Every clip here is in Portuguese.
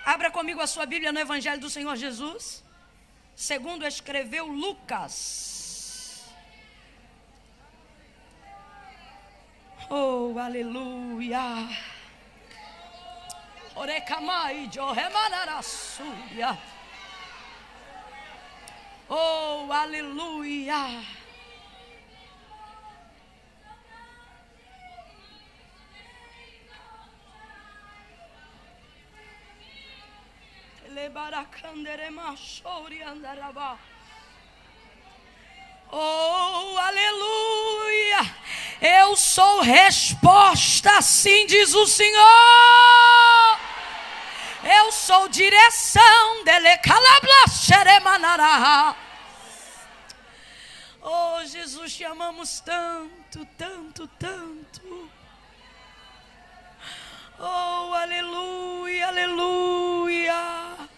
Abra comigo a sua Bíblia no Evangelho do Senhor Jesus, segundo escreveu Lucas. Oh, aleluia. Orecamai joremanarasuia. Oh, aleluia. Oh, aleluia. Eu sou resposta, assim diz o Senhor. Eu sou direção dele. Oh, Jesus, te amamos tanto, tanto, tanto. Oh, aleluia, aleluia.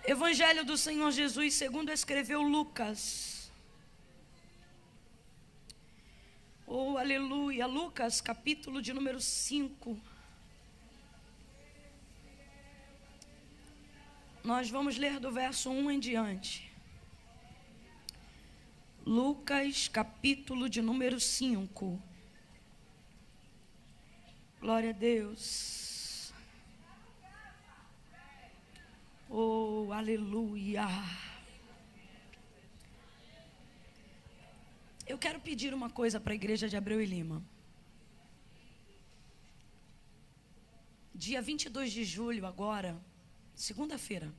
Evangelho do Senhor Jesus, segundo escreveu Lucas. Oh, aleluia. Lucas, capítulo de número 5. Nós vamos ler do verso 1 em diante. Lucas, capítulo de número 5. Glória a Deus. Oh, aleluia. Eu quero pedir uma coisa para a igreja de Abreu e Lima. Dia 22 de julho agora, segunda-feira,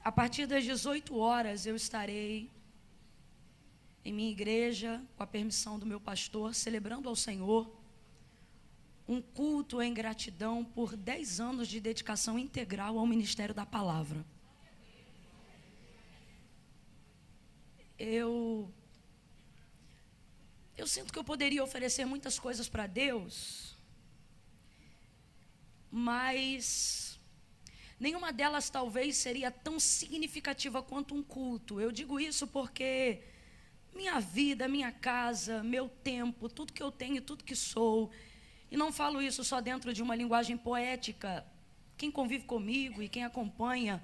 a partir das 18 horas eu estarei em minha igreja, com a permissão do meu pastor, celebrando ao Senhor um culto em gratidão por 10 anos de dedicação integral ao ministério da palavra. Eu sinto que eu poderia oferecer muitas coisas para Deus, mas nenhuma delas talvez seria tão significativa quanto um culto. Eu digo isso porque minha vida, minha casa, meu tempo, tudo que eu tenho, tudo que sou, e não falo isso só dentro de uma linguagem poética. Quem convive comigo e quem acompanha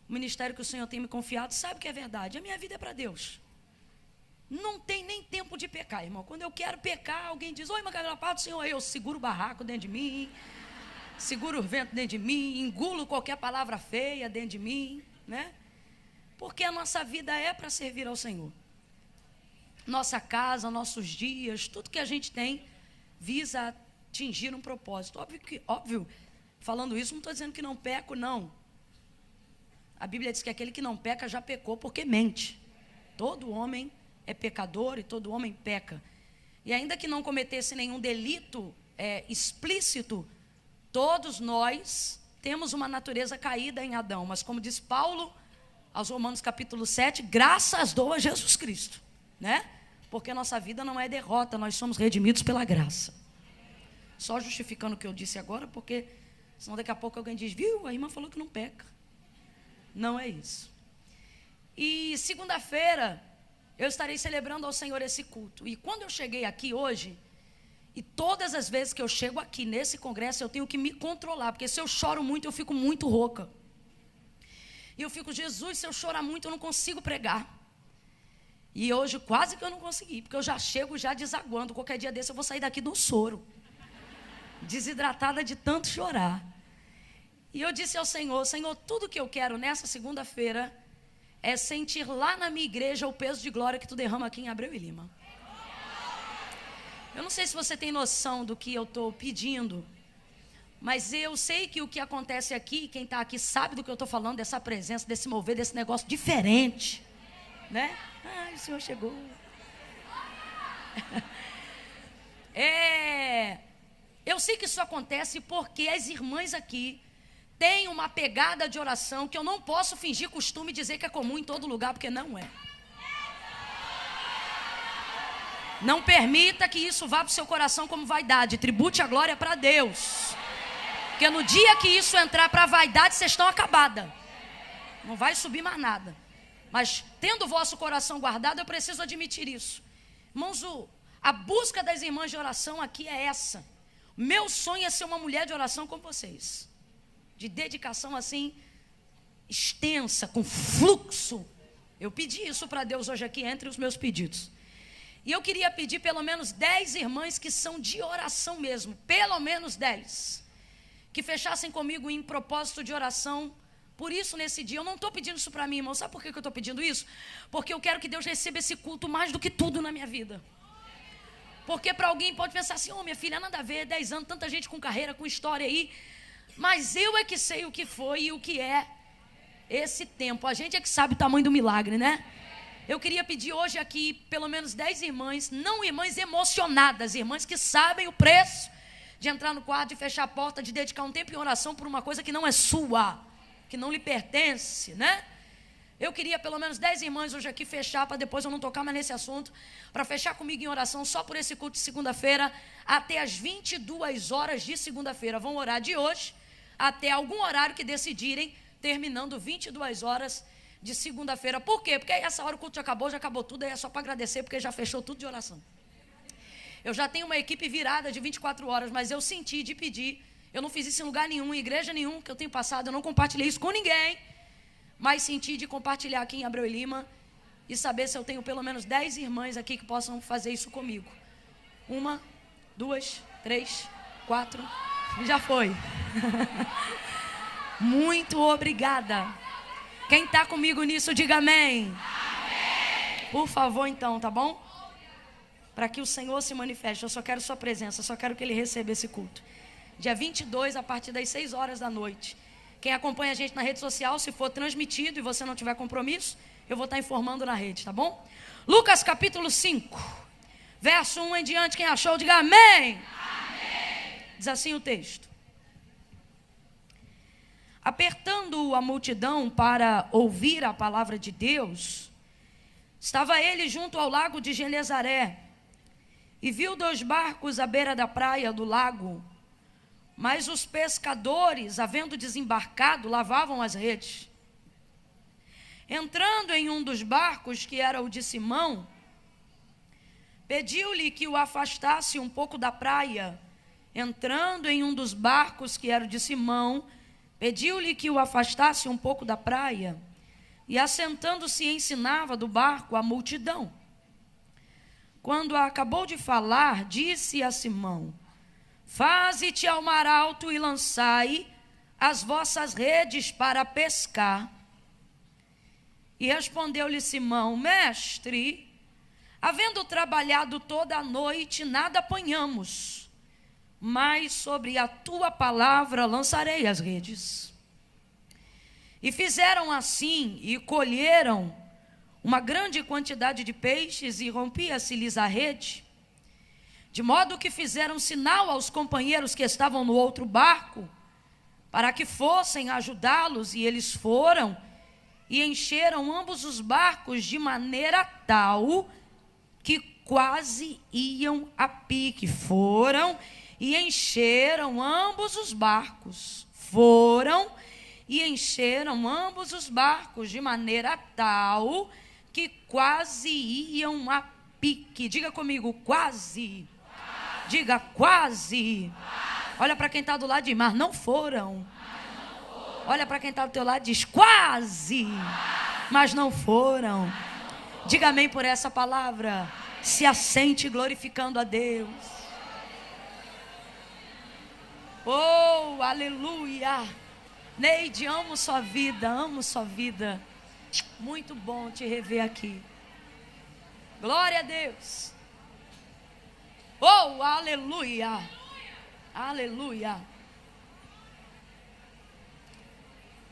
o ministério que o Senhor tem me confiado sabe que é verdade. A minha vida é para Deus. Não tem nem tempo de pecar, irmão. Quando eu quero pecar, alguém diz: oi, Macarena, paz do Senhor. Eu seguro o barraco dentro de mim, seguro o vento dentro de mim, engulo qualquer palavra feia dentro de mim, né? Porque a nossa vida é para servir ao Senhor. Nossa casa, nossos dias, tudo que a gente tem visa atingir um propósito. Óbvio, falando isso, não estou dizendo que não peco, não. A Bíblia diz que aquele que não peca já pecou porque mente. Todo homem é pecador e todo homem peca. E ainda que não cometesse nenhum delito explícito, todos nós temos uma natureza caída em Adão. Mas como diz Paulo aos Romanos capítulo 7, graças dou a Jesus Cristo, né? Porque a nossa vida não é derrota, nós somos redimidos pela graça. Só justificando o que eu disse agora, porque senão daqui a pouco alguém diz: viu, a irmã falou que não peca. Não é isso. E segunda-feira eu estarei celebrando ao Senhor esse culto. E quando eu cheguei aqui hoje, e todas as vezes que eu chego aqui nesse congresso, eu tenho que me controlar, porque se eu choro muito, eu fico muito rouca. E eu fico: Jesus, se eu chorar muito, eu não consigo pregar. E hoje quase que eu não consegui, porque eu já chego já desaguando. Qualquer dia desse eu vou sair daqui do soro, desidratada de tanto chorar. E eu disse ao Senhor: Senhor, tudo que eu quero nessa segunda-feira é sentir lá na minha igreja o peso de glória que tu derrama aqui em Abreu e Lima. Eu não sei se você tem noção do que eu estou pedindo, mas eu sei que o que acontece aqui, quem está aqui sabe do que eu estou falando, dessa presença, desse mover, desse negócio diferente, né? Ai, o Senhor chegou. Eu sei que isso acontece porque as irmãs aqui têm uma pegada de oração que eu não posso fingir costume e dizer que é comum em todo lugar, porque não é. Não permita que isso vá para o seu coração como vaidade. Tribute a glória para Deus. Porque no dia que isso entrar para a vaidade, vocês estão acabadas. Não vai subir mais nada. Mas tendo o vosso coração guardado, eu preciso admitir isso. Irmãos, A busca das irmãs de oração aqui é essa. Meu sonho é ser uma mulher de oração como vocês. De dedicação assim, extensa, com fluxo. Eu pedi isso para Deus hoje aqui, entre os meus pedidos. E eu queria pedir pelo menos 10 irmãs que são de oração mesmo. Pelo menos 10. Que fechassem comigo em propósito de oração. Por isso, nesse dia, eu não estou pedindo isso para mim, irmão. Sabe por que eu estou pedindo isso? Porque eu quero que Deus receba esse culto mais do que tudo na minha vida. Porque para alguém pode pensar assim, minha filha, nada a ver, 10 anos, tanta gente com carreira, com história aí. Mas eu é que sei o que foi e o que é esse tempo. A gente é que sabe o tamanho do milagre, né? Eu queria pedir hoje aqui, pelo menos 10 irmãs, não irmãs emocionadas, irmãs que sabem o preço de entrar no quarto, de fechar a porta, de dedicar um tempo em oração por uma coisa que não é sua, que não lhe pertence, né? Eu queria pelo menos 10 irmãs hoje aqui fechar, para depois eu não tocar mais nesse assunto, para fechar comigo em oração só por esse culto de segunda-feira, até as 22 horas de segunda-feira. Vão orar de hoje até algum horário que decidirem, terminando 22 horas de segunda-feira. Por quê? Porque aí essa hora o culto já acabou tudo, aí é só para agradecer, porque já fechou tudo de oração. Eu já tenho uma equipe virada de 24 horas, mas eu senti de pedir. Eu não fiz isso em lugar nenhum, em igreja nenhum que eu tenho passado, eu não compartilhei isso com ninguém, mas senti de compartilhar aqui em Abreu e Lima e saber se eu tenho pelo menos 10 irmãs aqui que possam fazer isso comigo. 1, 2, 3, 4, já foi. Muito obrigada. Quem está comigo nisso, diga amém. Amém. Por favor, então, tá bom? Para que o Senhor se manifeste. Eu só quero sua presença, só quero que Ele receba esse culto. Dia 22, a partir das 6 horas da noite. Quem acompanha a gente na rede social, se for transmitido e você não tiver compromisso, eu vou estar informando na rede, tá bom? Lucas capítulo 5, verso 1 em diante. Quem achou, diga amém. Amém. Diz assim o texto. Apertando a multidão para ouvir a palavra de Deus, estava ele junto ao lago de Genezaré, e viu 2 barcos à beira da praia do lago, mas os pescadores, havendo desembarcado, lavavam as redes. Entrando em um dos barcos, que era o de Simão, pediu-lhe que o afastasse um pouco da praia. Entrando em um dos barcos, que era o de Simão, pediu-lhe que o afastasse um pouco da praia, e assentando-se ensinava do barco a multidão. Quando acabou de falar, disse a Simão: faze-te ao mar alto e lançai as vossas redes para pescar. E respondeu-lhe Simão: mestre, havendo trabalhado toda a noite, nada apanhamos, mas sobre a tua palavra lançarei as redes. E fizeram assim, e colheram uma grande quantidade de peixes, e rompia-se-lhes a rede, de modo que fizeram sinal aos companheiros que estavam no outro barco, para que fossem ajudá-los, e eles foram, e encheram ambos os barcos de maneira tal, que quase iam a pique. Foram e encheram ambos os barcos. Foram e encheram ambos os barcos de maneira tal que quase iam a pique. Diga comigo, quase. Diga, quase. Olha para quem está do lado e diz, mas não foram. Olha para quem está do teu lado e diz, quase. Mas não foram. Diga amém por essa palavra. Se assente glorificando a Deus. Oh, aleluia. Neide, amo sua vida, amo sua vida. Muito bom te rever aqui. Glória a Deus. Oh, aleluia. Aleluia.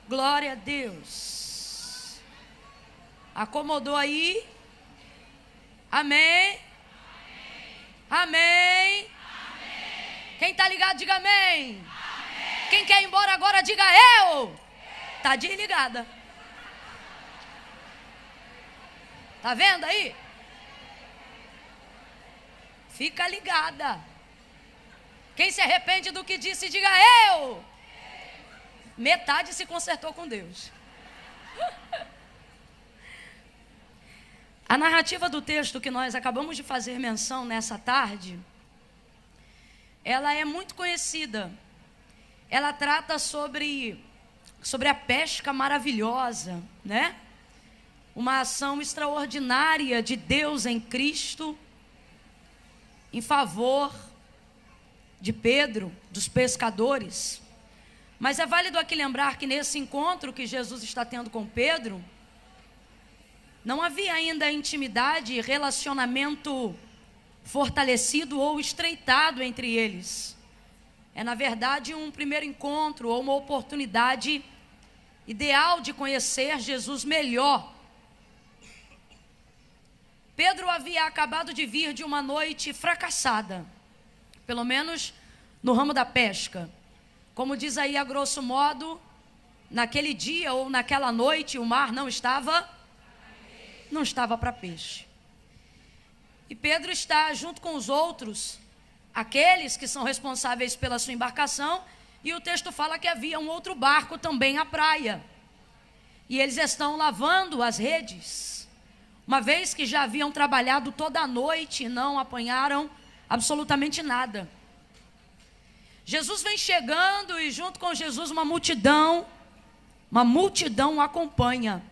Glória a Deus. Acomodou aí? Amém? Amém? Quem está ligado, diga amém. Quem quer ir embora agora, diga eu. Está desligada. Está vendo aí? Fica ligada. Quem se arrepende do que disse, diga eu. Metade se consertou com Deus. A narrativa do texto que nós acabamos de fazer menção nessa tarde, ela é muito conhecida. Ela trata sobre a pesca maravilhosa, né? Uma ação extraordinária de Deus em Cristo, em favor de Pedro, dos pescadores. Mas é válido aqui lembrar que nesse encontro que Jesus está tendo com Pedro, não havia ainda intimidade, relacionamento fortalecido ou estreitado entre eles. É, na verdade, um primeiro encontro ou uma oportunidade ideal de conhecer Jesus melhor. Pedro havia acabado de vir de uma noite fracassada, pelo menos no ramo da pesca. Como diz aí a grosso modo, naquele dia ou naquela noite o mar não estava para peixe. E Pedro está junto com os outros, aqueles que são responsáveis pela sua embarcação, e o texto fala que havia um outro barco também à praia. E eles estão lavando as redes, uma vez que já haviam trabalhado toda a noite e não apanharam absolutamente nada. Jesus vem chegando e junto com Jesus uma multidão o acompanha.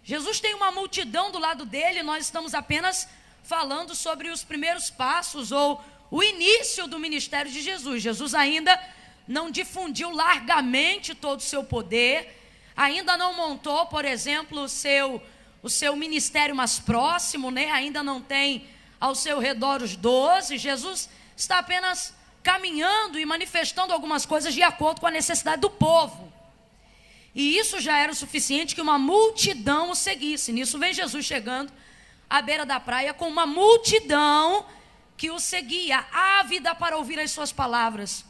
Jesus tem uma multidão do lado dele, nós estamos apenas falando sobre os primeiros passos ou o início do ministério de Jesus. Jesus ainda não difundiu largamente todo o seu poder, ainda não montou, por exemplo, o seu ministério mais próximo, né? Ainda não tem ao seu redor os 12. Jesus está apenas caminhando e manifestando algumas coisas de acordo com a necessidade do povo. E isso já era o suficiente que uma multidão o seguisse. Nisso vem Jesus chegando à beira da praia com uma multidão que o seguia, ávida para ouvir as suas palavras,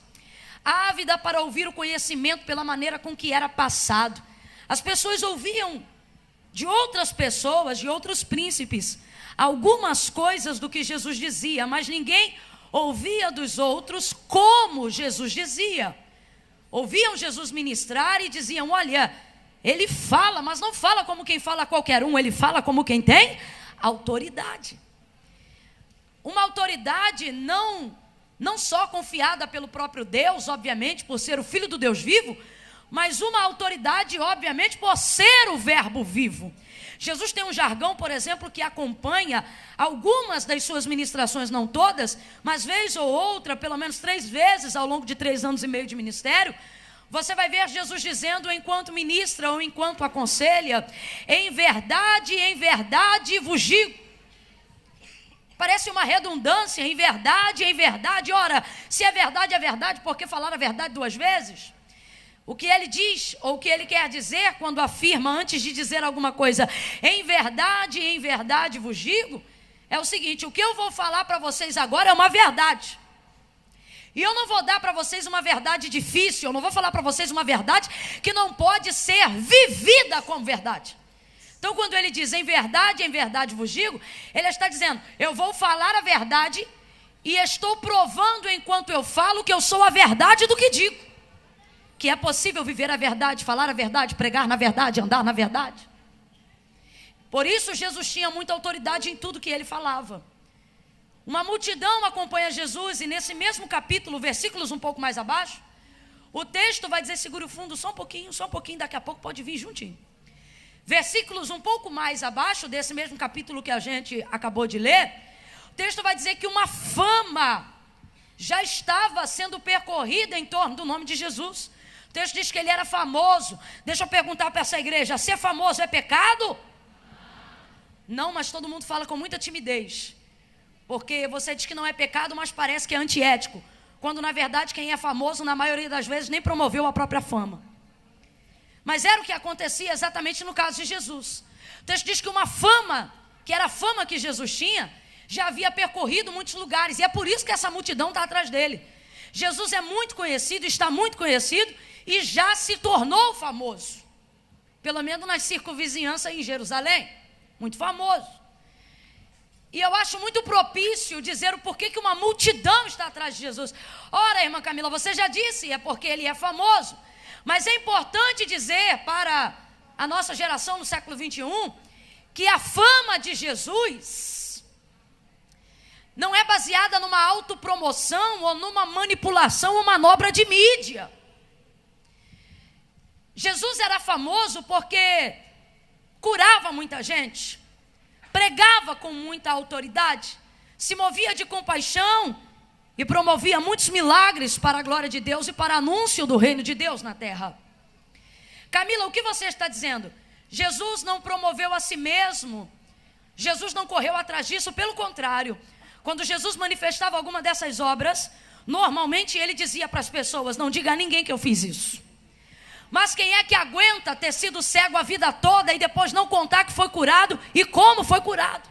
ávida para ouvir o conhecimento pela maneira com que era passado. As pessoas ouviam de outras pessoas, de outros príncipes, algumas coisas do que Jesus dizia, mas ninguém ouvia dos outros como Jesus dizia. Ouviam Jesus ministrar e diziam: olha, ele fala, mas não fala como quem fala qualquer um, ele fala como quem tem autoridade. Uma autoridade não só confiada pelo próprio Deus, obviamente, por ser o Filho do Deus vivo, mas uma autoridade, obviamente, por ser o Verbo vivo. Jesus tem um jargão, por exemplo, que acompanha algumas das suas ministrações, não todas, mas vez ou outra, pelo menos 3 vezes ao longo de 3 anos e meio de ministério, você vai ver Jesus dizendo, enquanto ministra ou enquanto aconselha: em verdade vos digo. Parece uma redundância, em verdade. Ora, se é verdade, por que falar a verdade 2 vezes? O que ele diz, ou o que ele quer dizer quando afirma, antes de dizer alguma coisa, em verdade vos digo, é o seguinte: o que eu vou falar para vocês agora é uma verdade. E eu não vou dar para vocês uma verdade difícil, eu não vou falar para vocês uma verdade que não pode ser vivida como verdade. Então, quando ele diz em verdade vos digo, ele está dizendo: eu vou falar a verdade e estou provando enquanto eu falo que eu sou a verdade do que digo. Que é possível viver a verdade, falar a verdade, pregar na verdade, andar na verdade. Por isso Jesus tinha muita autoridade em tudo que ele falava. Uma multidão acompanha Jesus e nesse mesmo capítulo, versículos um pouco mais abaixo, o texto vai dizer, segure o fundo só um pouquinho, daqui a pouco pode vir juntinho. Versículos um pouco mais abaixo desse mesmo capítulo que a gente acabou de ler, o texto vai dizer que uma fama já estava sendo percorrida em torno do nome de Jesus. O texto diz que ele era famoso. Deixa eu perguntar para essa igreja: ser famoso é pecado? Não, mas todo mundo fala com muita timidez. Porque você diz que não é pecado, mas parece que é antiético. Quando na verdade quem é famoso, na maioria das vezes, nem promoveu a própria fama. Mas era o que acontecia exatamente no caso de Jesus. O texto diz que uma fama, que era a fama que Jesus tinha, já havia percorrido muitos lugares. E é por isso que essa multidão está atrás dele. Jesus é muito conhecido, está muito conhecido e já se tornou famoso. Pelo menos nas circunvizinhanças em Jerusalém. Muito famoso. E eu acho muito propício dizer o porquê que uma multidão está atrás de Jesus. Ora, irmã Camila, você já disse, é porque ele é famoso. Mas é importante dizer para a nossa geração no século 21, que a fama de Jesus não é baseada numa autopromoção ou numa manipulação ou manobra de mídia. Jesus era famoso porque curava muita gente, pregava com muita autoridade, se movia de compaixão e promovia muitos milagres para a glória de Deus e para anúncio do reino de Deus na terra. Camila, o que você está dizendo? Jesus não promoveu a si mesmo, Jesus não correu atrás disso, pelo contrário. Quando Jesus manifestava alguma dessas obras, normalmente ele dizia para as pessoas: não diga a ninguém que eu fiz isso. Mas quem é que aguenta ter sido cego a vida toda e depois não contar que foi curado e como foi curado?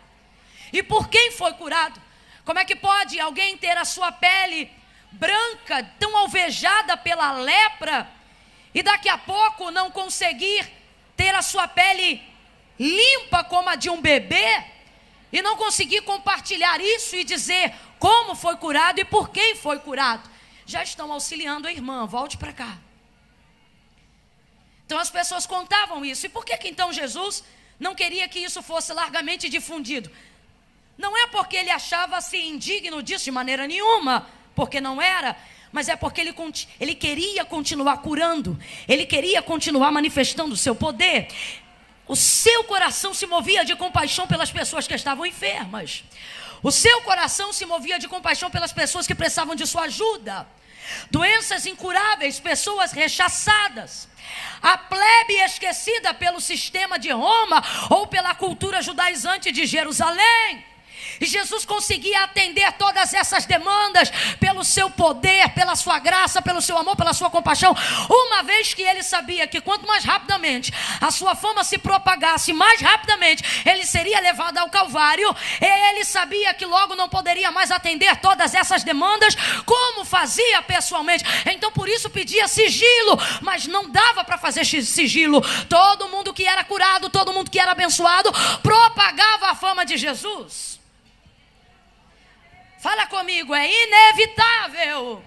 E por quem foi curado? Como é que pode alguém ter a sua pele branca, tão alvejada pela lepra, e daqui a pouco não conseguir ter a sua pele limpa como a de um bebê, e não conseguir compartilhar isso e dizer como foi curado e por quem foi curado? Já estão auxiliando a irmã, volte para cá. Então as pessoas contavam isso. E por que então Jesus não queria que isso fosse largamente difundido? Não é porque ele achava-se indigno disso de maneira nenhuma, porque não era, mas é porque ele queria continuar curando, ele queria continuar manifestando o seu poder. O seu coração se movia de compaixão pelas pessoas que estavam enfermas. O seu coração se movia de compaixão pelas pessoas que precisavam de sua ajuda. Doenças incuráveis, pessoas rechaçadas, a plebe esquecida pelo sistema de Roma ou pela cultura judaizante de Jerusalém. E Jesus conseguia atender todas essas demandas pelo seu poder, pela sua graça, pelo seu amor, pela sua compaixão, uma vez que ele sabia que quanto mais rapidamente a sua fama se propagasse, mais rapidamente ele seria levado ao Calvário. Ele sabia que logo não poderia mais atender todas essas demandas como fazia pessoalmente. Então por isso pedia sigilo, mas não dava para fazer sigilo. Todo mundo que era curado, todo mundo que era abençoado, propagava a fama de Jesus. Fala comigo, é inevitável.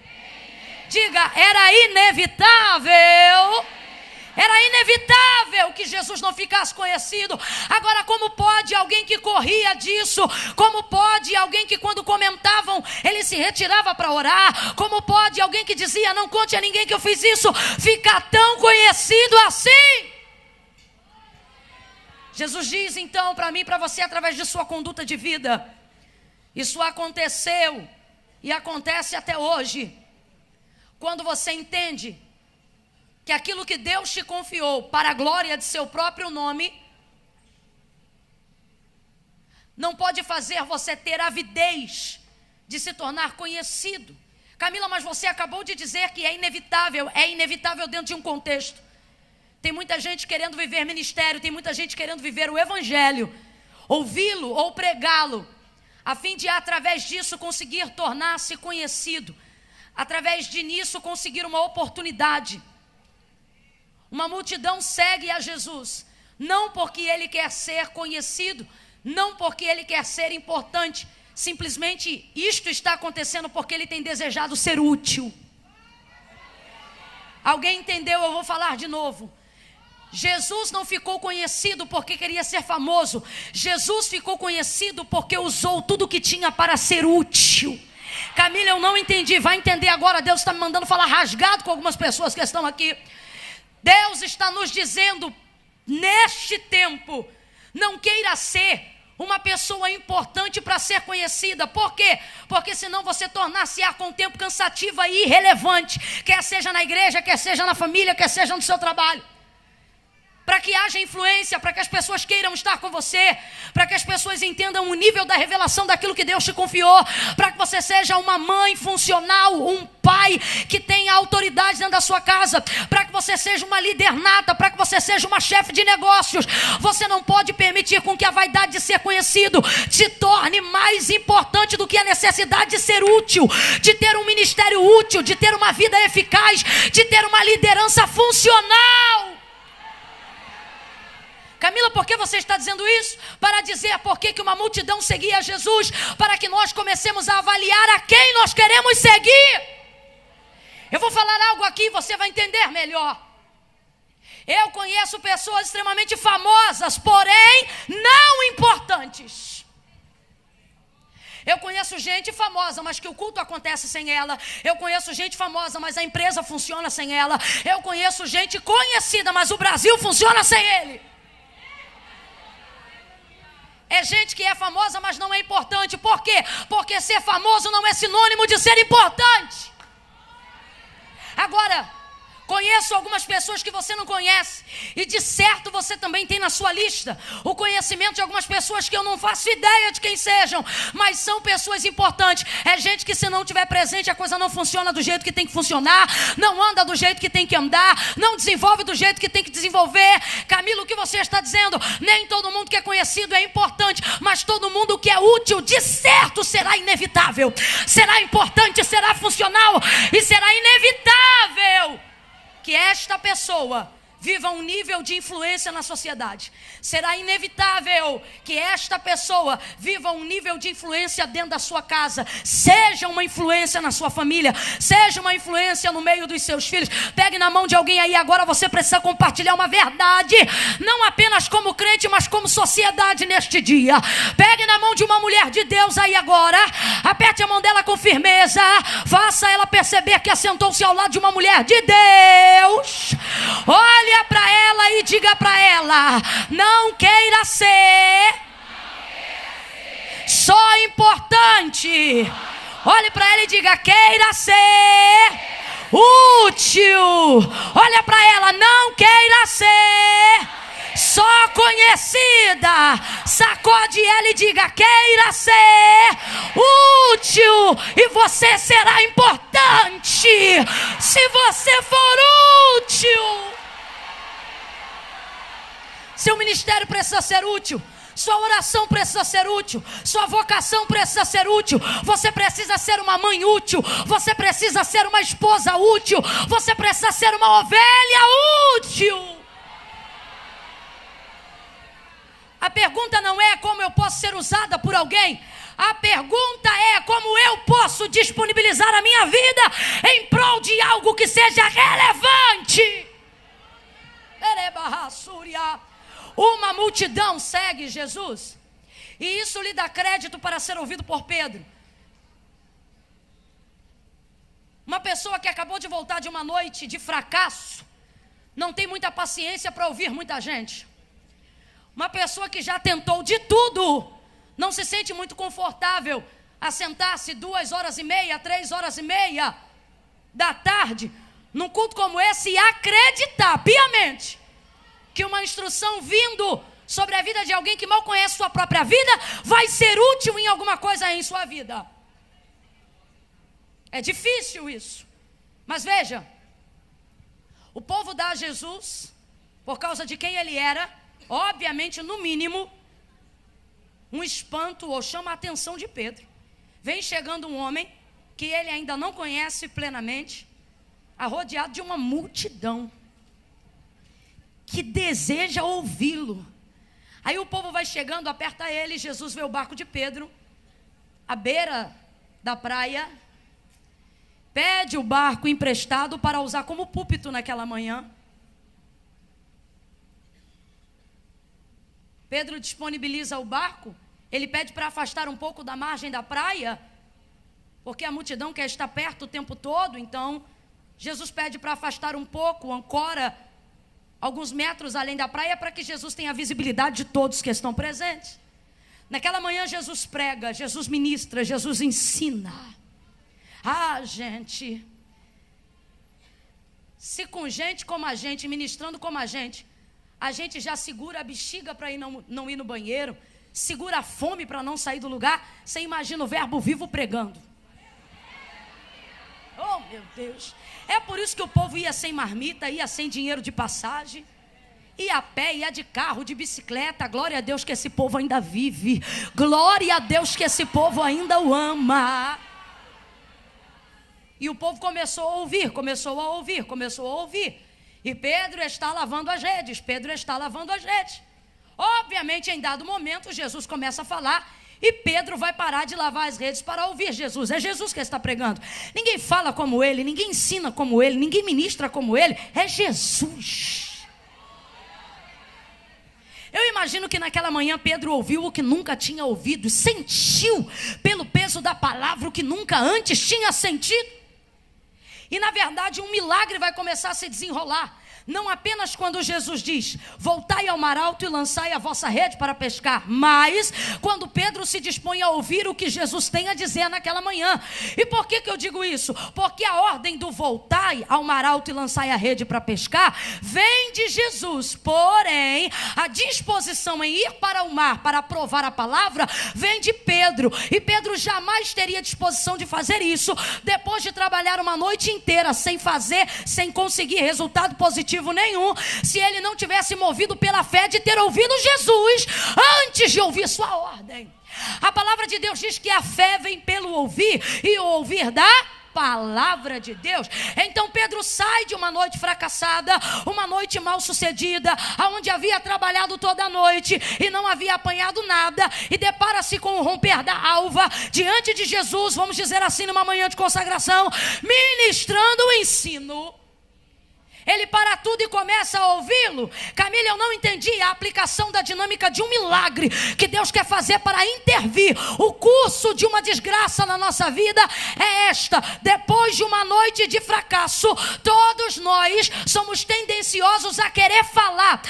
Diga, era inevitável. Era inevitável que Jesus não ficasse conhecido. Agora, como pode alguém que corria disso? Como pode alguém que quando comentavam, ele se retirava para orar? Como pode alguém que dizia, não conte a ninguém que eu fiz isso, ficar tão conhecido assim? Jesus diz então para mim e para você, através de sua conduta de vida, isso aconteceu e acontece até hoje. Quando você entende que aquilo que Deus te confiou para a glória de seu próprio nome, não pode fazer você ter avidez de se tornar conhecido. Camila, mas você acabou de dizer que é inevitável dentro de um contexto. Tem muita gente querendo viver ministério, tem muita gente querendo viver o evangelho, ouvi-lo ou pregá-lo, a fim de, através disso, conseguir tornar-se conhecido. Através de nisso, conseguir uma oportunidade. Uma multidão segue a Jesus, não porque ele quer ser conhecido, não porque ele quer ser importante. Simplesmente isto está acontecendo porque ele tem desejado ser útil. Alguém entendeu? Eu vou falar de novo. Jesus não ficou conhecido porque queria ser famoso. Jesus ficou conhecido porque usou tudo que tinha para ser útil. Camila, eu não entendi. Vai entender agora. Deus está me mandando falar rasgado com algumas pessoas que estão aqui. Deus está nos dizendo, neste tempo, não queira ser uma pessoa importante para ser conhecida. Por quê? Porque senão você tornar-se-á com o tempo cansativa e irrelevante. Quer seja na igreja, quer seja na família, quer seja no seu trabalho. Para que haja influência, para que as pessoas queiram estar com você, para que as pessoas entendam o nível da revelação daquilo que Deus te confiou, para que você seja uma mãe funcional, um pai que tenha autoridade dentro da sua casa, para que você seja uma líder nata, para que você seja uma chefe de negócios. Você não pode permitir com que a vaidade de ser conhecido te torne mais importante do que a necessidade de ser útil, de ter um ministério útil, de ter uma vida eficaz, de ter uma liderança funcional. Camila, por que você está dizendo isso? Para dizer por que uma multidão seguia Jesus, para que nós comecemos a avaliar a quem nós queremos seguir. Eu vou falar algo aqui e você vai entender melhor. Eu conheço pessoas extremamente famosas, porém não importantes. Eu conheço gente famosa, mas que o culto acontece sem ela. Eu conheço gente famosa, mas a empresa funciona sem ela. Eu conheço gente conhecida, mas o Brasil funciona sem ele. É gente que é famosa, mas não é importante. Por quê? Porque ser famoso não é sinônimo de ser importante. Agora, conheço algumas pessoas que você não conhece, e de certo você também tem na sua lista o conhecimento de algumas pessoas que eu não faço ideia de quem sejam, mas são pessoas importantes. É gente que, se não estiver presente, a coisa não funciona do jeito que tem que funcionar, não anda do jeito que tem que andar, não desenvolve do jeito que tem que desenvolver. Camilo, o que você está dizendo? Nem todo mundo que é conhecido é importante, mas todo mundo que é útil, de certo, será inevitável, será importante, será funcional e será inevitável que esta pessoa viva um nível de influência na sociedade. Será inevitável que esta pessoa viva um nível de influência dentro da sua casa. Seja uma influência na sua família, seja uma influência no meio dos seus filhos. Pegue na mão de alguém aí agora, você precisa compartilhar uma verdade, não apenas como crente, mas como sociedade neste dia. Pegue na mão de uma mulher de Deus aí agora, aperte a mão dela com firmeza, faça ela perceber que assentou-se ao lado de uma mulher de Deus. Olha para ela e diga para ela: não queira ser só importante. Olhe para ela e diga: queira ser útil. Olha para ela: não queira ser só conhecida. Sacode ela e diga: queira ser útil, e você será importante se você for útil. Seu ministério precisa ser útil, sua oração precisa ser útil, sua vocação precisa ser útil. Você precisa ser uma mãe útil, você precisa ser uma esposa útil, você precisa ser uma ovelha útil. A pergunta não é como eu posso ser usada por alguém, a pergunta é como eu posso disponibilizar a minha vida em prol de algo que seja relevante. Uma multidão segue Jesus, e isso lhe dá crédito para ser ouvido por Pedro. Uma pessoa que acabou de voltar de uma noite de fracasso não tem muita paciência para ouvir muita gente. Uma pessoa que já tentou de tudo não se sente muito confortável a sentar-se 2h30, 3h30 da tarde num culto como esse e acreditar piamente que uma instrução vindo sobre a vida de alguém que mal conhece sua própria vida vai ser útil em alguma coisa em sua vida. É difícil isso. Mas veja, o povo dá a Jesus, por causa de quem ele era, obviamente, no mínimo, um espanto, ou chama a atenção de Pedro. Vem chegando um homem que ele ainda não conhece plenamente, rodeado de uma multidão que deseja ouvi-lo. Aí o povo vai chegando, aperta ele. Jesus vê o barco de Pedro à beira da praia, pede o barco emprestado para usar como púlpito naquela manhã. Pedro disponibiliza o barco, ele pede para afastar um pouco da margem da praia, porque a multidão quer estar perto o tempo todo. Então Jesus pede para afastar um pouco, ancora alguns metros além da praia, para que Jesus tenha a visibilidade de todos que estão presentes. Naquela manhã Jesus prega, Jesus ministra, Jesus ensina. Gente, se com gente como a gente, ministrando como a gente já segura a bexiga para não ir no banheiro, segura a fome para não sair do lugar, você imagina o verbo vivo pregando. Oh, meu Deus. É por isso que o povo ia sem marmita, ia sem dinheiro de passagem, ia a pé, ia de carro, de bicicleta. Glória a Deus que esse povo ainda vive. Glória a Deus que esse povo ainda o ama. E o povo começou a ouvir. E Pedro está lavando as redes. Obviamente, em dado momento, Jesus começa a falar, e Pedro vai parar de lavar as redes para ouvir Jesus. É Jesus que está pregando. Ninguém fala como ele, ninguém ensina como ele, ninguém ministra como ele. É Jesus. imagino que naquela manhã Pedro ouviu o que nunca tinha ouvido, sentiu pelo peso da palavra o que nunca antes tinha sentido. E na verdade um milagre vai começar a se desenrolar. Não apenas quando Jesus diz, voltai ao mar alto e lançai a vossa rede para pescar, mas quando Pedro se dispõe a ouvir o que Jesus tem a dizer naquela manhã. E por que eu digo isso? Porque a ordem do voltai ao mar alto e lançai a rede para pescar vem de Jesus, porém a disposição em ir para o mar para provar a palavra vem de Pedro. E Pedro jamais teria disposição de fazer isso depois de trabalhar uma noite inteira sem fazer, sem conseguir resultado positivo nenhum, se ele não tivesse movido pela fé de ter ouvido Jesus antes de ouvir sua ordem. A palavra de Deus diz que a fé vem pelo ouvir e o ouvir da palavra de Deus. Então Pedro sai de uma noite fracassada, uma noite mal sucedida, aonde havia trabalhado toda a noite e não havia apanhado nada, e depara-se com o romper da alva diante de Jesus, vamos dizer assim, numa manhã de consagração, ministrando o ensino. Ele para tudo e começa a ouvi-lo. Camila, eu não entendi a aplicação da dinâmica de um milagre que Deus quer fazer para intervir. O curso de uma desgraça na nossa vida é esta: depois de uma noite de fracasso, todos nós somos tendenciosos a querer falar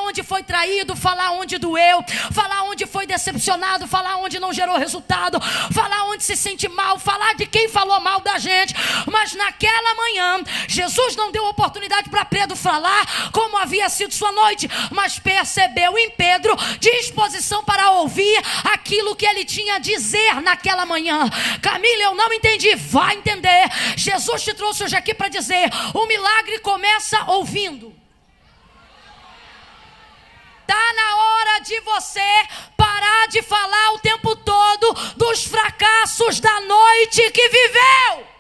onde foi traído, falar onde doeu, falar onde foi decepcionado, falar onde não gerou resultado, falar onde se sente mal, falar de quem falou mal da gente. Mas naquela manhã, Jesus não deu oportunidade para Pedro falar como havia sido sua noite, mas percebeu em Pedro disposição para ouvir aquilo que ele tinha a dizer naquela manhã. Camila, eu não entendi. Vai entender. Jesus te trouxe hoje aqui para dizer: o milagre começa ouvindo. Está na hora de você parar de falar o tempo todo dos fracassos da noite que viveu.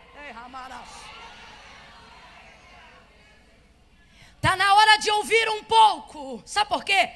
Está na hora de ouvir um pouco. Sabe por quê?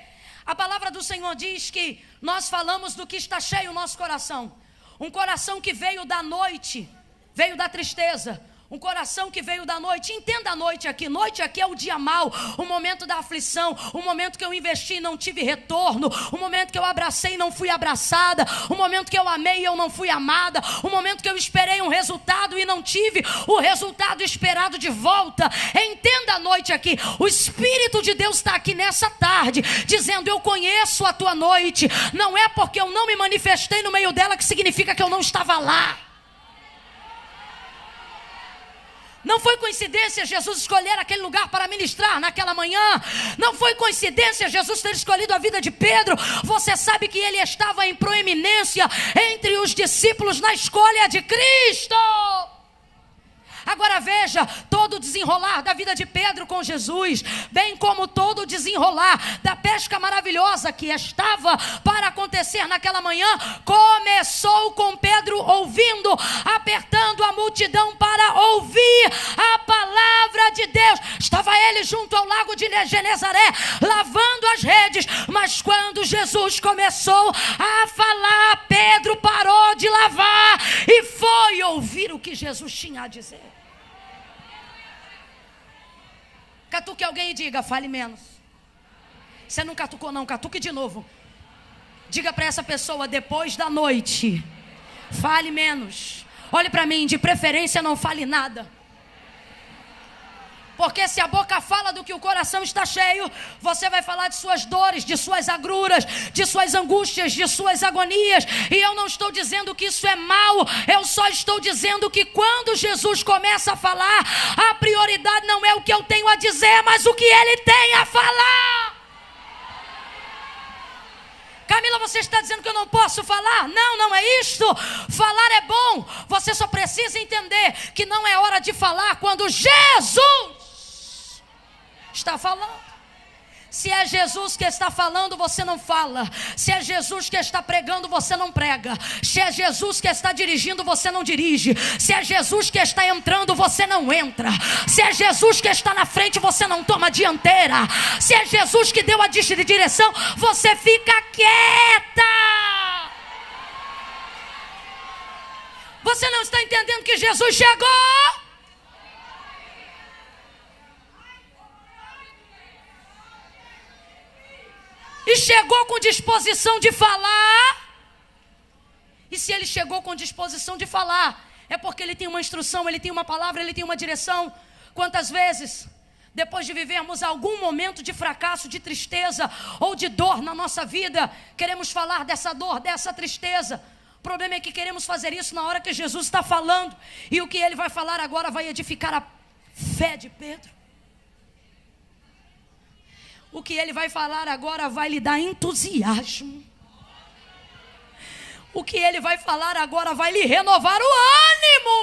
A palavra do Senhor diz que nós falamos do que está cheio o nosso coração. Um coração que veio da noite, veio da tristeza. Um coração que veio da noite. Entenda a noite aqui. Noite aqui é o dia mau, o momento da aflição, o momento que eu investi e não tive retorno, o momento que eu abracei e não fui abraçada, o momento que eu amei e eu não fui amada, o momento que eu esperei um resultado e não tive o resultado esperado de volta. Entenda a noite aqui. O Espírito de Deus está aqui nessa tarde dizendo: eu conheço a tua noite. Não é porque eu não me manifestei no meio dela que significa que eu não estava lá. Não foi coincidência Jesus escolher aquele lugar para ministrar naquela manhã. Não foi coincidência Jesus ter escolhido a vida de Pedro. Você sabe que ele estava em proeminência entre os discípulos na escolha de Cristo. Agora veja, todo o desenrolar da vida de Pedro com Jesus, bem como todo o desenrolar da pesca maravilhosa que estava para acontecer naquela manhã, começou com Pedro ouvindo, apertando a multidão para ouvir a palavra de Deus. Estava ele junto ao lago de Genezaré, lavando as redes, mas quando Jesus começou a falar, Pedro parou de lavar e foi ouvir o que Jesus tinha a dizer. Catuque alguém e diga: fale menos. Você não catucou não, catuque de novo. Diga para essa pessoa: depois da noite, fale menos. Olhe para mim, de preferência não fale nada. Porque se a boca fala do que o coração está cheio, você vai falar de suas dores, de suas agruras, de suas angústias, de suas agonias. E eu não estou dizendo que isso é mal. Eu só estou dizendo que quando Jesus começa a falar, a prioridade não é o que eu tenho a dizer, mas o que Ele tem a falar. Camila, você está dizendo que eu não posso falar? Não, não é isto. Falar é bom. Você só precisa entender que não é hora de falar quando Jesus está falando. Se é Jesus que está falando, você não fala. Se é Jesus que está pregando, você não prega. Se é Jesus que está dirigindo, você não dirige. Se é Jesus que está entrando, você não entra. Se é Jesus que está na frente, você não toma dianteira. Se é Jesus que deu a direção, você fica quieta. Você não está entendendo que Jesus chegou? chegou com disposição de falar, e se ele chegou com disposição de falar, é porque ele tem uma instrução, ele tem uma palavra, ele tem uma direção. Quantas vezes, depois de vivermos algum momento de fracasso, de tristeza ou de dor na nossa vida, queremos falar dessa dor, dessa tristeza. O problema é que queremos fazer isso na hora que Jesus está falando, e o que ele vai falar agora vai edificar a fé de Pedro. O que ele vai falar agora vai lhe dar entusiasmo. O que ele vai falar agora vai lhe renovar o ânimo.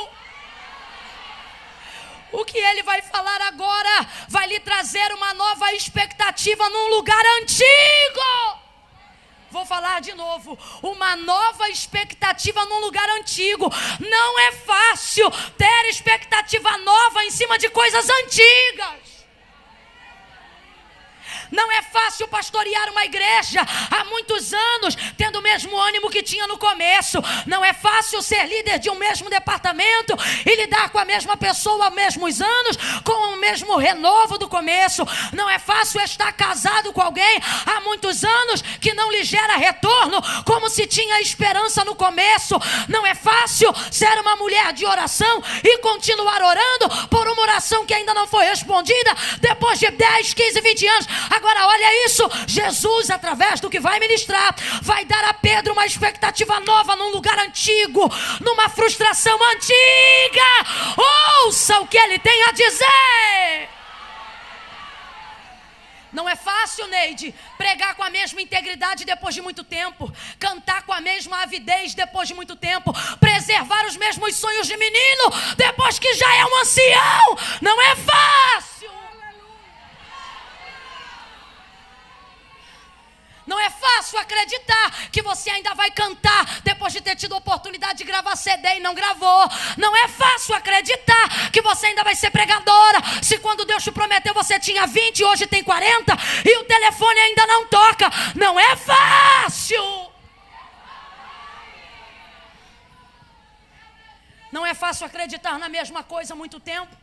O que ele vai falar agora vai lhe trazer uma nova expectativa num lugar antigo. Vou falar de novo. Uma nova expectativa num lugar antigo. Não é fácil ter expectativa nova em cima de coisas antigas. Não é fácil pastorear uma igreja há muitos anos, tendo o mesmo ânimo que tinha no começo. Não é fácil ser líder de um mesmo departamento e lidar com a mesma pessoa há mesmos anos, com o mesmo renovo do começo. Não é fácil estar casado com alguém há muitos anos que não lhe gera retorno, como se tinha esperança no começo. Não é fácil ser uma mulher de oração e continuar orando por uma oração que ainda não foi respondida depois de 10, 15, 20 anos. Agora olha isso, Jesus, através do que vai ministrar, vai dar a Pedro uma expectativa nova num lugar antigo, numa frustração antiga. Ouça o que ele tem a dizer. Não é fácil, Neide, pregar com a mesma integridade depois de muito tempo, cantar com a mesma avidez depois de muito tempo, preservar os mesmos sonhos de menino depois que já é um ancião. Não é fácil. Não é fácil acreditar que você ainda vai cantar depois de ter tido a oportunidade de gravar CD e não gravou. Não é fácil acreditar que você ainda vai ser pregadora, se quando Deus te prometeu você tinha 20 e hoje tem 40 e o telefone ainda não toca. Não é fácil. Não é fácil acreditar na mesma coisa há muito tempo.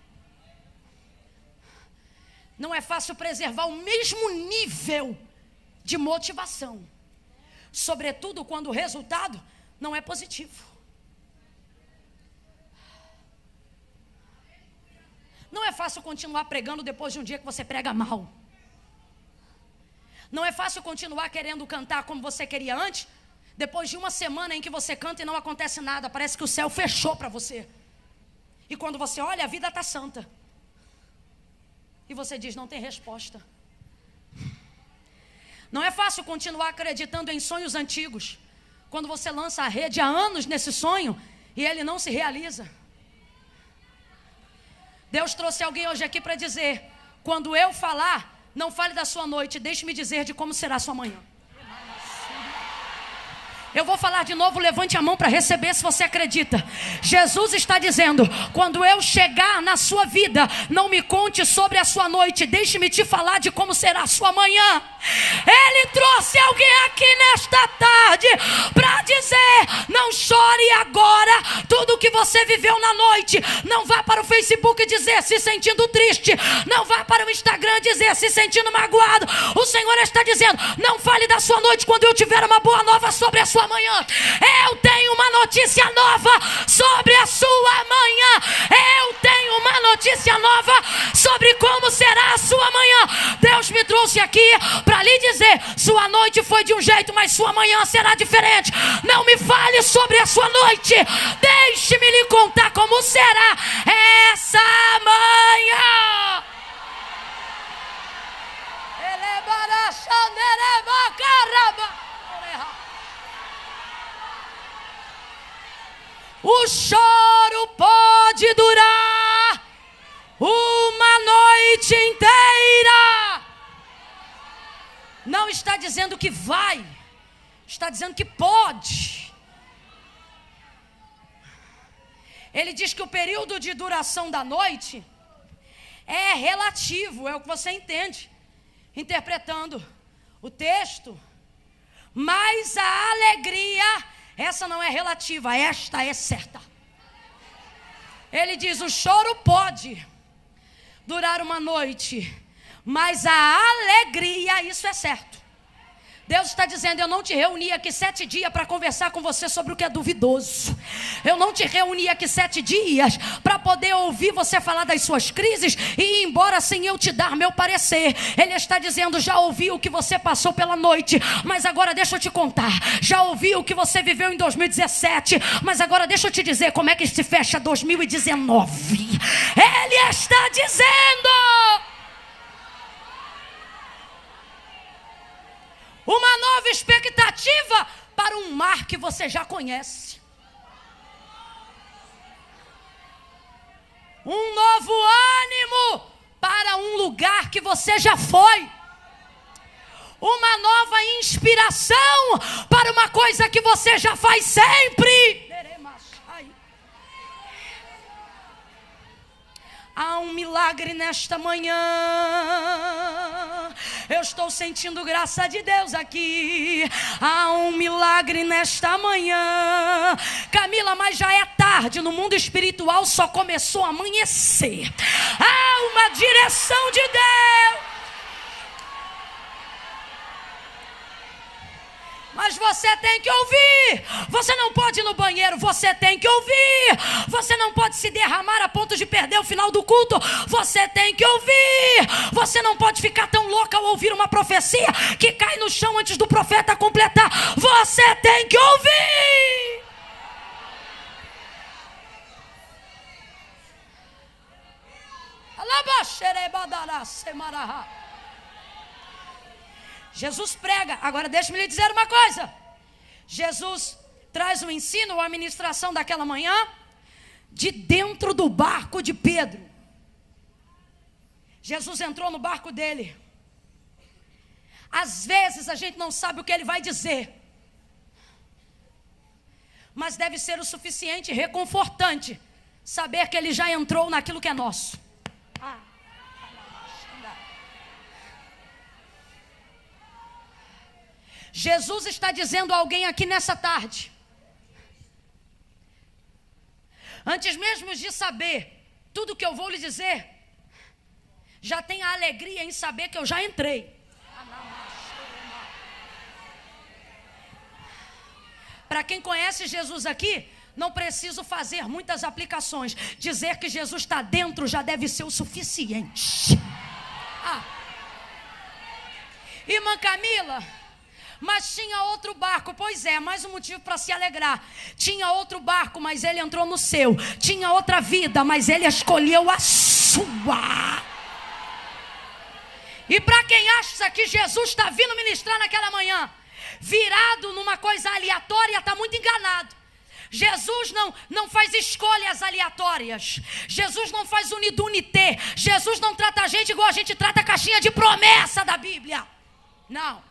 Não é fácil preservar o mesmo nível de motivação, sobretudo quando o resultado não é positivo. Não é fácil continuar pregando depois de um dia que você prega mal. Não é fácil continuar querendo cantar como você queria antes, depois de uma semana em que você canta e não acontece nada. Parece que o céu fechou para você. E quando você olha, a vida está santa. E você diz, não tem resposta. Não é fácil continuar acreditando em sonhos antigos, quando você lança a rede há anos nesse sonho e ele não se realiza. Deus trouxe alguém hoje aqui para dizer, quando eu falar, não fale da sua noite, deixe-me dizer de como será a sua manhã. Eu vou falar de novo, levante a mão para receber se você acredita. Jesus está dizendo, quando eu chegar na sua vida, não me conte sobre a sua noite, deixe-me te falar de como será a sua manhã. Ele trouxe alguém aqui nesta tarde para dizer, não chore agora tudo que você viveu na noite. Não vá para o Facebook dizer se sentindo triste, não vá para o Instagram dizer se sentindo magoado. O Senhor está dizendo, não fale da sua noite quando eu tiver uma boa nova sobre a sua manhã. Eu tenho uma notícia nova sobre a sua manhã. Eu tenho uma notícia nova sobre como será a sua manhã. Deus me trouxe aqui para lhe dizer, sua noite foi de um jeito, mas sua manhã será diferente. Não me fale sobre a sua noite, deixe-me lhe contar como será essa manhã. O choro pode durar uma noite inteira. Não está dizendo que vai, está dizendo que pode. Ele diz que o período de duração da noite é relativo, é o que você entende, interpretando o texto. Mas a alegria, essa não é relativa, esta é certa. Ele diz, o choro pode durar uma noite, mas a alegria, isso é certo, Deus está dizendo: eu não te reuni aqui 7 dias para conversar com você sobre o que é duvidoso. Eu não te reuni aqui 7 dias para poder ouvir você falar das suas crises e ir embora sem eu te dar meu parecer. Ele está dizendo: já ouvi o que você passou pela noite, mas agora deixa eu te contar. Já ouvi o que você viveu em 2017, mas agora deixa eu te dizer como é que se fecha 2019. Ele está dizendo: uma nova expectativa para um mar que você já conhece. Um novo ânimo para um lugar que você já foi. Uma nova inspiração para uma coisa que você já faz sempre. Há um milagre nesta manhã. Eu estou sentindo graça de Deus aqui. Há um milagre nesta manhã. Camila, mas já é tarde. No mundo espiritual só começou a amanhecer. Há uma direção de Deus. Mas você tem que ouvir. Você não pode ir no banheiro, você tem que ouvir. Você não pode se derramar a ponto de perder o final do culto. Você tem que ouvir. Você não pode ficar tão louca ao ouvir uma profecia que cai no chão antes do profeta completar. Você tem que ouvir. Jesus prega. Agora deixe-me lhe dizer uma coisa. Jesus traz o ensino ou a ministração daquela manhã de dentro do barco de Pedro. Jesus entrou no barco dele. Às vezes a gente não sabe o que ele vai dizer, mas deve ser o suficiente reconfortante saber que ele já entrou naquilo que é nosso. Jesus está dizendo a alguém aqui nessa tarde: antes mesmo de saber tudo que eu vou lhe dizer, já tem a alegria em saber que eu já entrei. Para quem conhece Jesus aqui, não preciso fazer muitas aplicações. Dizer que Jesus está dentro já deve ser o suficiente. Irmã Camila, mas tinha outro barco. Pois é, mais um motivo para se alegrar. Tinha outro barco, mas ele entrou no seu. Tinha outra vida, mas ele escolheu a sua. E para quem acha que Jesus está vindo ministrar naquela manhã, virado numa coisa aleatória, está muito enganado. Jesus não faz escolhas aleatórias. Jesus não faz unidunité. Jesus não trata a gente igual a gente trata a caixinha de promessa da Bíblia. Não.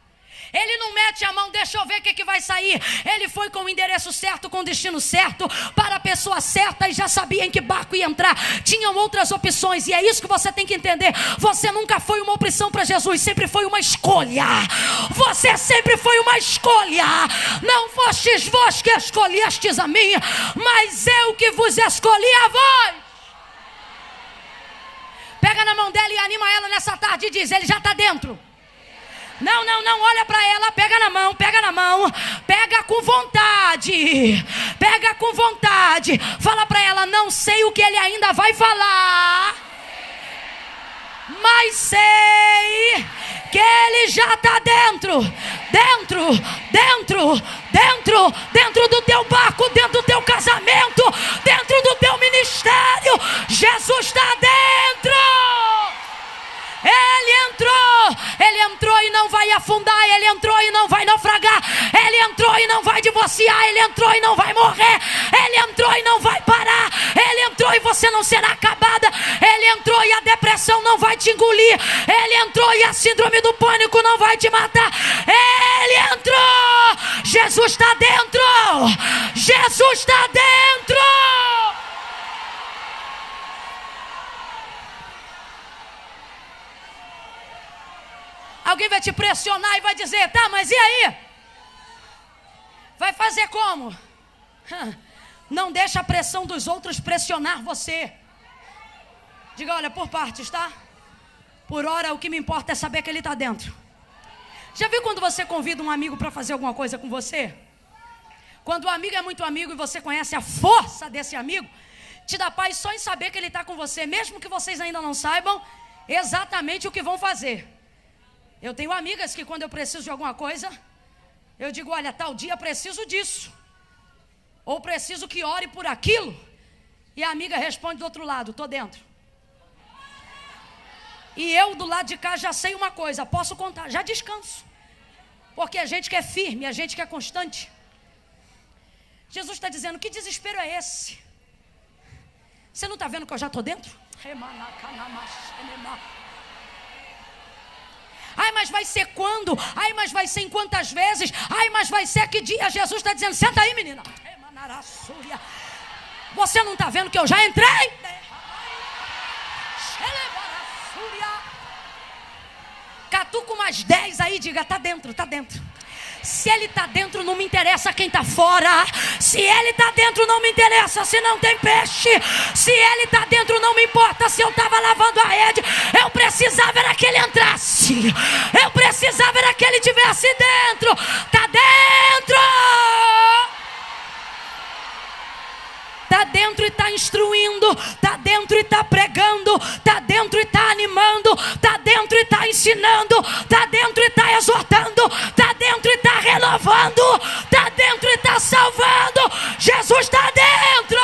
Ele não mete a mão, deixa eu ver o que vai sair. Ele foi com o endereço certo, com o destino certo, para a pessoa certa, e já sabia em que barco ia entrar. Tinham outras opções, e é isso que você tem que entender. Você nunca foi uma opção para Jesus, sempre foi uma escolha. Você sempre foi uma escolha. Não fostes vós que escolhestes a mim, mas eu que vos escolhi a vós. Pega na mão dela e anima ela nessa tarde e diz: ele já está dentro. Não, olha para ela, pega na mão, pega com vontade, fala para ela: não sei o que ele ainda vai falar, mas sei que ele já está dentro do teu barco, dentro do teu casamento, dentro do teu ministério. Jesus está dentro. Ele entrou e não vai afundar, ele entrou e não vai naufragar, ele entrou e não vai divorciar, ele entrou e não vai morrer, ele entrou e não vai parar, ele entrou e você não será acabada, ele entrou e a depressão não vai te engolir, ele entrou e a síndrome do pânico não vai te matar, ele entrou. Jesus está dentro. Jesus está dentro. Alguém vai te pressionar e vai dizer: tá, mas e aí? Vai fazer como? Não deixa a pressão dos outros pressionar você. Diga: olha, por partes, tá? Por hora o que me importa é saber que ele está dentro. Já viu quando você convida um amigo para fazer alguma coisa com você? Quando o amigo é muito amigo e você conhece a força desse amigo, te dá paz só em saber que ele está com você, mesmo que vocês ainda não saibam exatamente o que vão fazer. Eu tenho amigas que quando eu preciso de alguma coisa, eu digo, olha, tal dia preciso disso, ou preciso que ore por aquilo, e a amiga responde do outro lado, estou dentro. E eu do lado de cá já sei uma coisa, posso contar, já descanso, porque a gente que é firme, a gente que é constante. Jesus está dizendo, que desespero é esse? Você não está vendo que eu já estou dentro? Ai, mas vai ser quando? Ai, mas vai ser em quantas vezes? Ai, mas vai ser que dia? Jesus está dizendo, senta aí, menina. Você não está vendo que eu já entrei? Catuca umas 10 aí, diga, está dentro, está dentro. Se ele está dentro, não me interessa quem está fora. Se ele está dentro, não me interessa se não tem peixe. Se ele está dentro, não me importa se eu estava lavando a rede. Eu precisava era que ele entrasse. Eu precisava era que ele estivesse dentro. Está dentro. Está dentro e está instruindo. Está dentro e está pregando. Está dentro e está animando. Está dentro e está ensinando. Está dentro e está exortando. Está dentro e está renovando. Está dentro e está salvando. Jesus está dentro.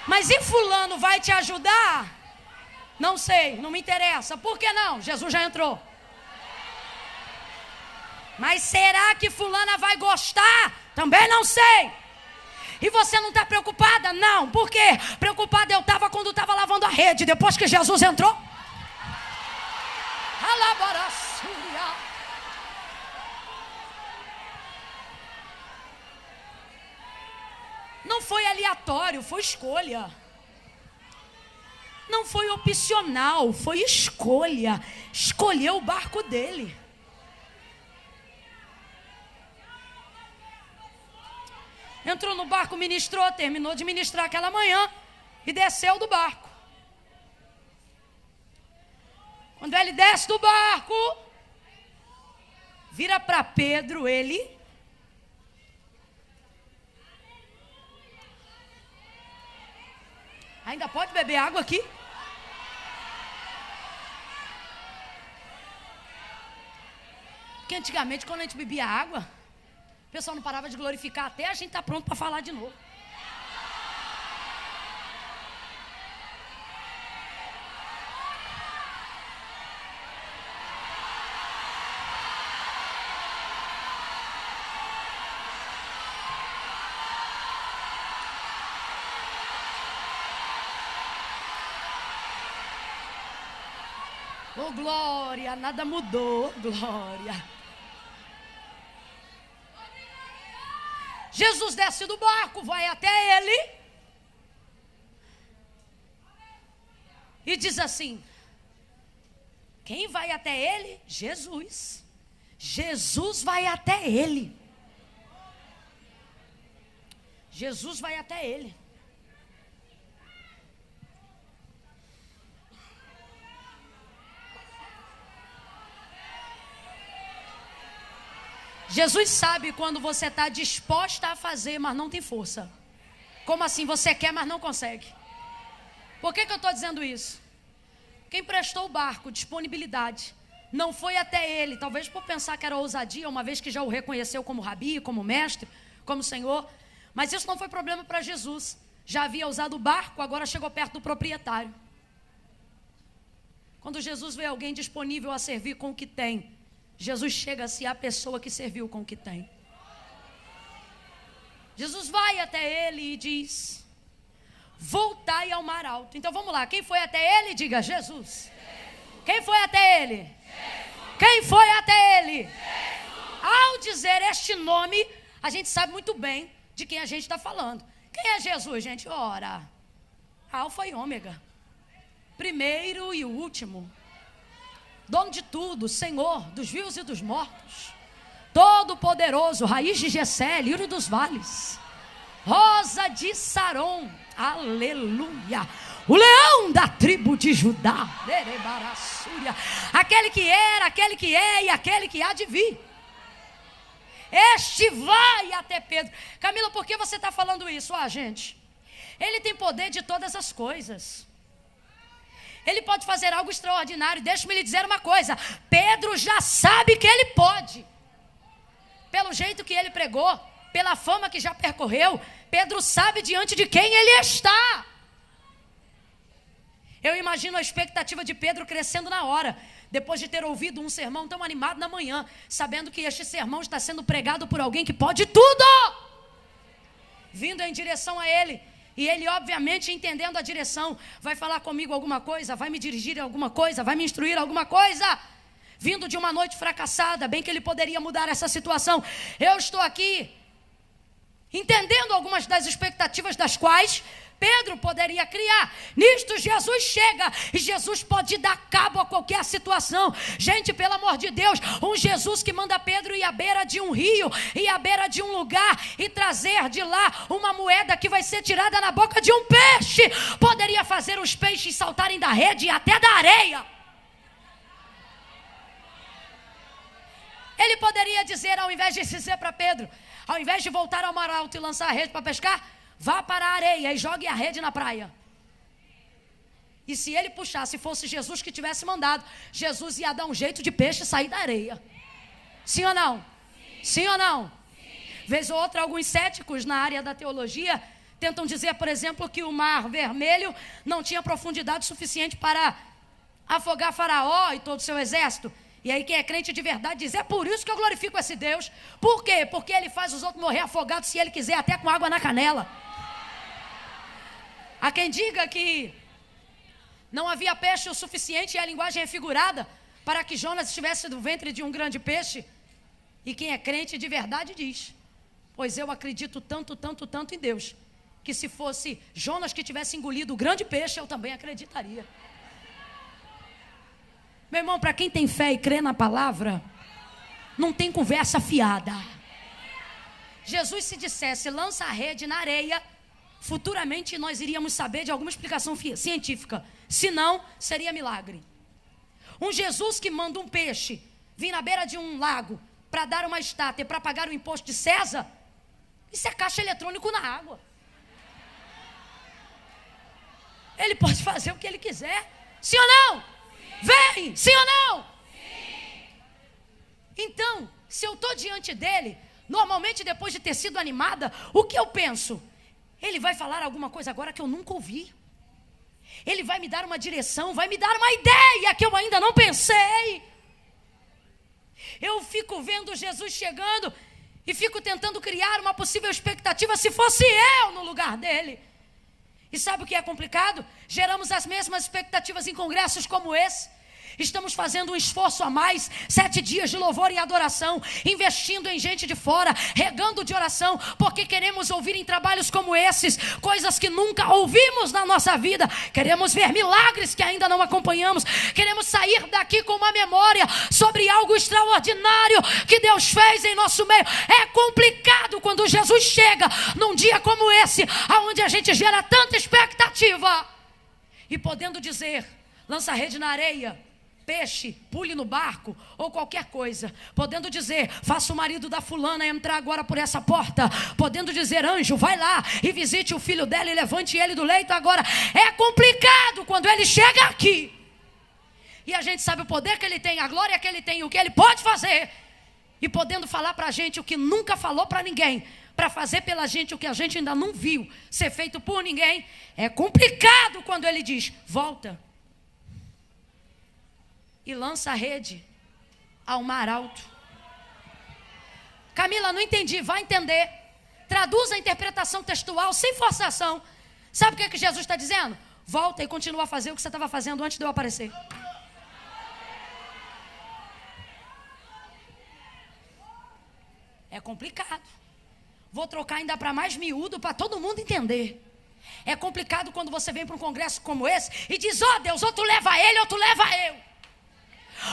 Mas e fulano vai te ajudar? Não sei, não me interessa. Por que não? Jesus já entrou. Mas será que fulana vai gostar? Também não sei. E você não está preocupada? Não. Por quê? Preocupada eu estava quando estava lavando a rede. Depois que Jesus entrou. Alabaraçúria. Não foi aleatório, foi escolha. Não foi opcional, foi escolha. Escolheu o barco dele. Entrou no barco, ministrou, terminou de ministrar aquela manhã e desceu do barco. Quando ele desce do barco, vira para Pedro, ele... Ainda pode beber água aqui? Porque antigamente, quando a gente bebia água, o pessoal não parava de glorificar até a gente estar pronto para falar de novo. Oh, glória, nada mudou, glória. Jesus desce do barco, vai até ele e diz assim: quem vai até ele? Jesus. Jesus vai até ele. Jesus vai até ele. Jesus sabe quando você está disposta a fazer, mas não tem força. Como assim? Você quer, mas não consegue. Por que eu estou dizendo isso? Quem prestou o barco, disponibilidade, não foi até ele, talvez por pensar que era ousadia, uma vez que já o reconheceu como rabi, como mestre, como senhor. Mas isso não foi problema para Jesus. Já havia usado o barco, agora chegou perto do proprietário. Quando Jesus vê alguém disponível a servir com o que tem, Jesus chega a ser a pessoa que serviu com o que tem. Jesus vai até ele e diz: voltai ao mar alto. Então vamos lá, quem foi até ele? Diga: Jesus. Quem foi até ele? Jesus. Quem foi até ele? Jesus. Ao dizer este nome, a gente sabe muito bem de quem a gente está falando. Quem é Jesus, gente? Ora, Alfa e Ômega, primeiro e o último, dono de tudo, Senhor dos vivos e dos mortos, Todo-Poderoso, raiz de Jessé, lírio dos vales, rosa de Saron, aleluia, o leão da tribo de Judá, aquele que era, aquele que é e aquele que há de vir. Este vai até Pedro. Camila, por que você está falando isso? Gente, ele tem poder de todas as coisas. Ele pode fazer algo extraordinário. Deixa-me lhe dizer uma coisa: Pedro já sabe que ele pode. Pelo jeito que ele pregou, pela fama que já percorreu, Pedro sabe diante de quem ele está. Eu imagino a expectativa de Pedro crescendo na hora, depois de ter ouvido um sermão tão animado na manhã, sabendo que este sermão está sendo pregado por alguém que pode tudo, vindo em direção a ele. E ele, obviamente, entendendo a direção, vai falar comigo alguma coisa, vai me dirigir em alguma coisa, vai me instruir alguma coisa. Vindo de uma noite fracassada, bem que ele poderia mudar essa situação. Eu estou aqui entendendo algumas das expectativas das quais Pedro poderia criar. Nisto Jesus chega e Jesus pode dar cabo a qualquer situação. Gente, pelo amor de Deus, um Jesus que manda Pedro ir à beira de um rio, ir à beira de um lugar e trazer de lá uma moeda que vai ser tirada na boca de um peixe, poderia fazer os peixes saltarem da rede e até da areia. Ele poderia dizer, ao invés de dizer para Pedro, ao invés de voltar ao mar alto e lançar a rede para pescar, vá para a areia e jogue a rede na praia. E se ele puxasse, fosse Jesus que tivesse mandado, Jesus ia dar um jeito de peixe sair da areia. Sim ou não? Sim ou não? Vez ou outra, alguns céticos na área da teologia tentam dizer, por exemplo, que o mar vermelho não tinha profundidade suficiente para afogar Faraó e todo o seu exército. E aí quem é crente de verdade diz, é por isso que eu glorifico esse Deus. Por quê? Porque ele faz os outros morrer afogados, se ele quiser, até com água na canela. Há quem diga que não havia peixe o suficiente, e a linguagem é figurada, para que Jonas estivesse no ventre de um grande peixe. E quem é crente de verdade diz, pois eu acredito tanto, tanto, tanto em Deus, que se fosse Jonas que tivesse engolido o grande peixe, eu também acreditaria. Meu irmão, para quem tem fé e crê na palavra, não tem conversa fiada. Jesus, se dissesse, lança a rede na areia, futuramente nós iríamos saber de alguma explicação científica. Se não, seria milagre. Um Jesus que manda um peixe vir na beira de um lago para dar uma estátua e para pagar o imposto de César, isso é caixa eletrônico na água. Ele pode fazer o que ele quiser. Sim ou não? Vem, sim ou não? Sim. Então, se eu estou diante dele, normalmente depois de ter sido animada, o que eu penso? Ele vai falar alguma coisa agora que eu nunca ouvi. Ele vai me dar uma direção, vai me dar uma ideia que eu ainda não pensei. Eu fico vendo Jesus chegando e fico tentando criar uma possível expectativa se fosse eu no lugar dele. E sabe o que é complicado? Geramos as mesmas expectativas em congressos como esse. Estamos fazendo um esforço a mais, 7 dias de louvor e adoração, investindo em gente de fora, regando de oração, porque queremos ouvir em trabalhos como esses, coisas que nunca ouvimos na nossa vida. Queremos ver milagres que ainda não acompanhamos. Queremos sair daqui com uma memória sobre algo extraordinário que Deus fez em nosso meio. É complicado quando Jesus chega num dia como esse, onde a gente gera tanta expectativa, e podendo dizer, lança a rede na areia, peixe, pule no barco, ou qualquer coisa, podendo dizer, faça o marido da fulana entrar agora por essa porta, podendo dizer, anjo, vai lá e visite o filho dela e levante ele do leito agora. É complicado quando ele chega aqui, e a gente sabe o poder que ele tem, a glória que ele tem, o que ele pode fazer, e podendo falar pra gente o que nunca falou pra ninguém, para fazer pela gente o que a gente ainda não viu ser feito por ninguém. É complicado quando ele diz, volta e lança a rede ao mar alto. Camila, não entendi. Vai entender. Traduz a interpretação textual sem forçação. Sabe o que é que Jesus está dizendo? Volta e continua a fazer o que você estava fazendo antes de eu aparecer. É complicado. Vou trocar ainda para mais miúdo, para todo mundo entender. É complicado quando você vem para um congresso como esse e diz: ó Deus, ou tu leva ele ou tu leva eu.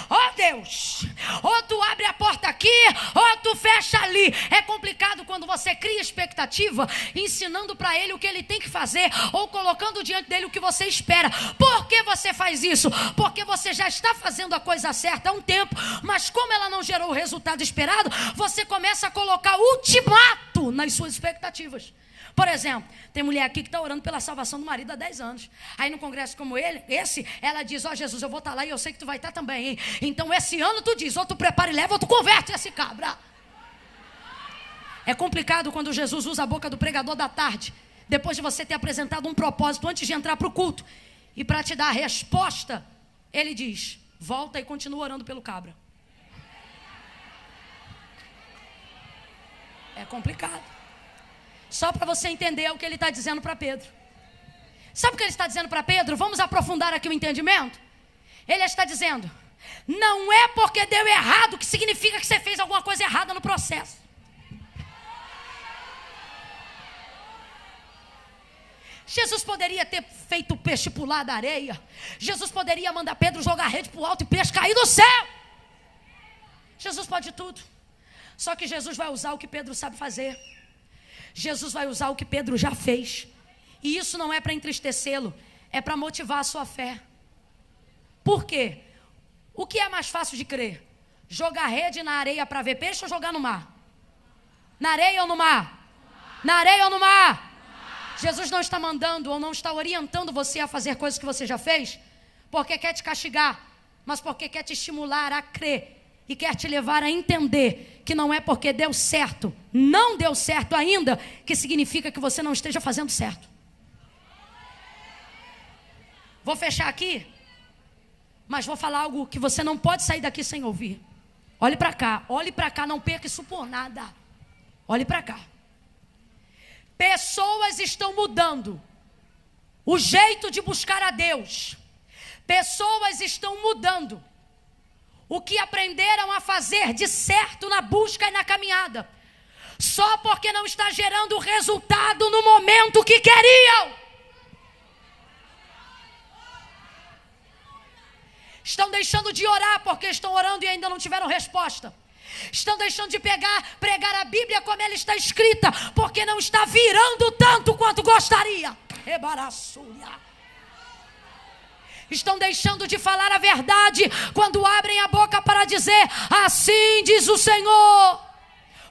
Ó Deus, ou tu abre a porta aqui ou tu fecha ali. É complicado quando você cria expectativa, ensinando para ele o que ele tem que fazer, ou colocando diante dele o que você espera. Por que você faz isso? Porque você já está fazendo a coisa certa há um tempo, mas como ela não gerou o resultado esperado, você começa a colocar ultimato nas suas expectativas. Por exemplo, tem mulher aqui que está orando pela salvação do marido há 10 anos. Aí no congresso como esse, ela diz: ó Jesus, eu vou estar lá e eu sei que tu vai estar também, hein? Então esse ano tu diz, ou tu prepara e leva, ou tu converte esse cabra. É complicado quando Jesus usa a boca do pregador da tarde, depois de você ter apresentado um propósito antes de entrar para o culto, e para te dar a resposta, ele diz: volta e continua orando pelo cabra. É complicado. Só para você entender o que ele está dizendo para Pedro. Sabe o que ele está dizendo para Pedro? Vamos aprofundar aqui o entendimento. Ele está dizendo: não é porque deu errado que significa que você fez alguma coisa errada no processo. Jesus poderia ter feito o peixe pular da areia. Jesus poderia mandar Pedro jogar a rede para o alto e peixe cair do céu. Jesus pode tudo. Só que Jesus vai usar o que Pedro sabe fazer. Jesus vai usar o que Pedro já fez. E isso não é para entristecê-lo, é para motivar a sua fé. Por quê? O que é mais fácil de crer? Jogar rede na areia para ver peixe ou jogar no mar? Na areia ou no mar? Na areia ou no mar? Jesus não está mandando ou não está orientando você a fazer coisas que você já fez porque quer te castigar, mas porque quer te estimular a crer e quer te levar a entender que não é porque deu certo, não deu certo ainda, que significa que você não esteja fazendo certo. Vou fechar aqui, mas vou falar algo que você não pode sair daqui sem ouvir. Olhe para cá, não perca isso por nada. Olhe para cá. Pessoas estão mudando o jeito de buscar a Deus. Pessoas estão mudando o que aprenderam a fazer de certo na busca e na caminhada, só porque não está gerando o resultado no momento que queriam. Estão deixando de orar porque estão orando e ainda não tiveram resposta. Estão deixando de pregar a Bíblia como ela está escrita, porque não está virando tanto quanto gostaria. Rebaraçúria. Estão deixando de falar a verdade quando abrem a boca para dizer: assim diz o Senhor.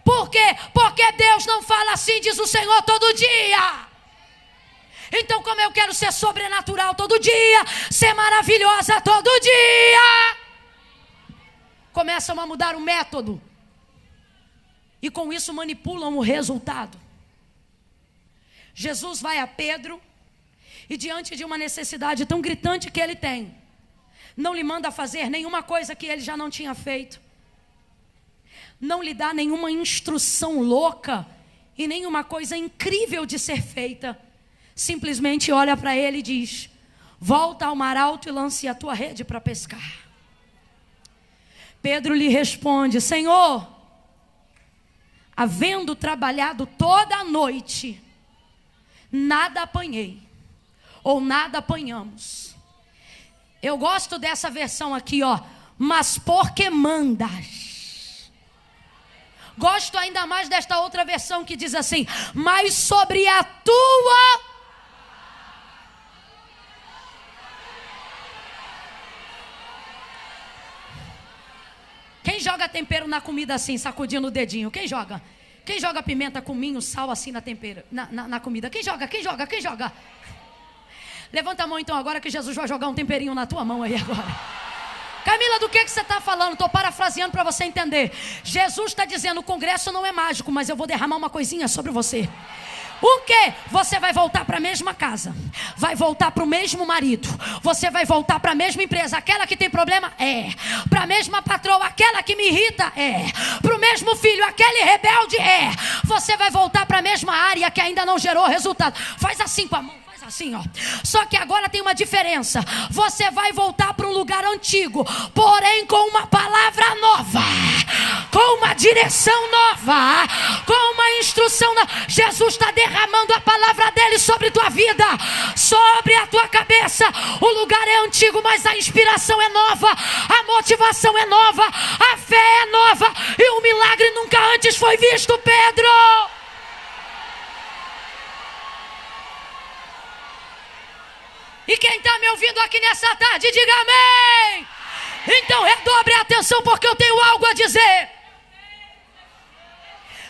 Por quê? Porque Deus não fala assim diz o Senhor todo dia. Então, como eu quero ser sobrenatural todo dia, ser maravilhosa todo dia, começam a mudar o método e com isso manipulam o resultado. Jesus vai a Pedro e, diante de uma necessidade tão gritante que ele tem, não lhe manda fazer nenhuma coisa que ele já não tinha feito. Não lhe dá nenhuma instrução louca e nenhuma coisa incrível de ser feita. Simplesmente olha para ele e diz: volta ao mar alto e lance a tua rede para pescar. Pedro lhe responde: Senhor, havendo trabalhado toda a noite, nada apanhei. Ou nada apanhamos. Eu gosto dessa versão aqui, ó. Mas porque mandas. Gosto ainda mais desta outra versão que diz assim: mas sobre a tua. Quem joga tempero na comida assim, sacudindo o dedinho? Quem joga? Quem joga pimenta, cominho, sal assim na tempera, na comida? Quem joga? Quem joga? Quem joga? Levanta a mão então agora que Jesus vai jogar um temperinho na tua mão aí agora. Camila, do que você está falando? Estou parafraseando para você entender. Jesus está dizendo: o congresso não é mágico, mas eu vou derramar uma coisinha sobre você. O quê? Você vai voltar para a mesma casa, vai voltar para o mesmo marido, você vai voltar para a mesma empresa, aquela que tem problema? É. Para a mesma patroa, aquela que me irrita? É. Para o mesmo filho, aquele rebelde? É. Você vai voltar para a mesma área que ainda não gerou resultado. Faz assim com a mão. Assim, ó. Só que agora tem uma diferença. Você vai voltar para um lugar antigo, porém com uma palavra nova, com uma direção nova, com uma instrução unção, Jesus está derramando a palavra dele sobre tua vida, sobre a tua cabeça. O lugar é antigo, mas a inspiração é nova, a motivação é nova, a fé é nova, e um milagre nunca antes foi visto, Pedro. E quem está me ouvindo aqui nessa tarde, diga amém. Então redobre a atenção, porque eu tenho algo a dizer.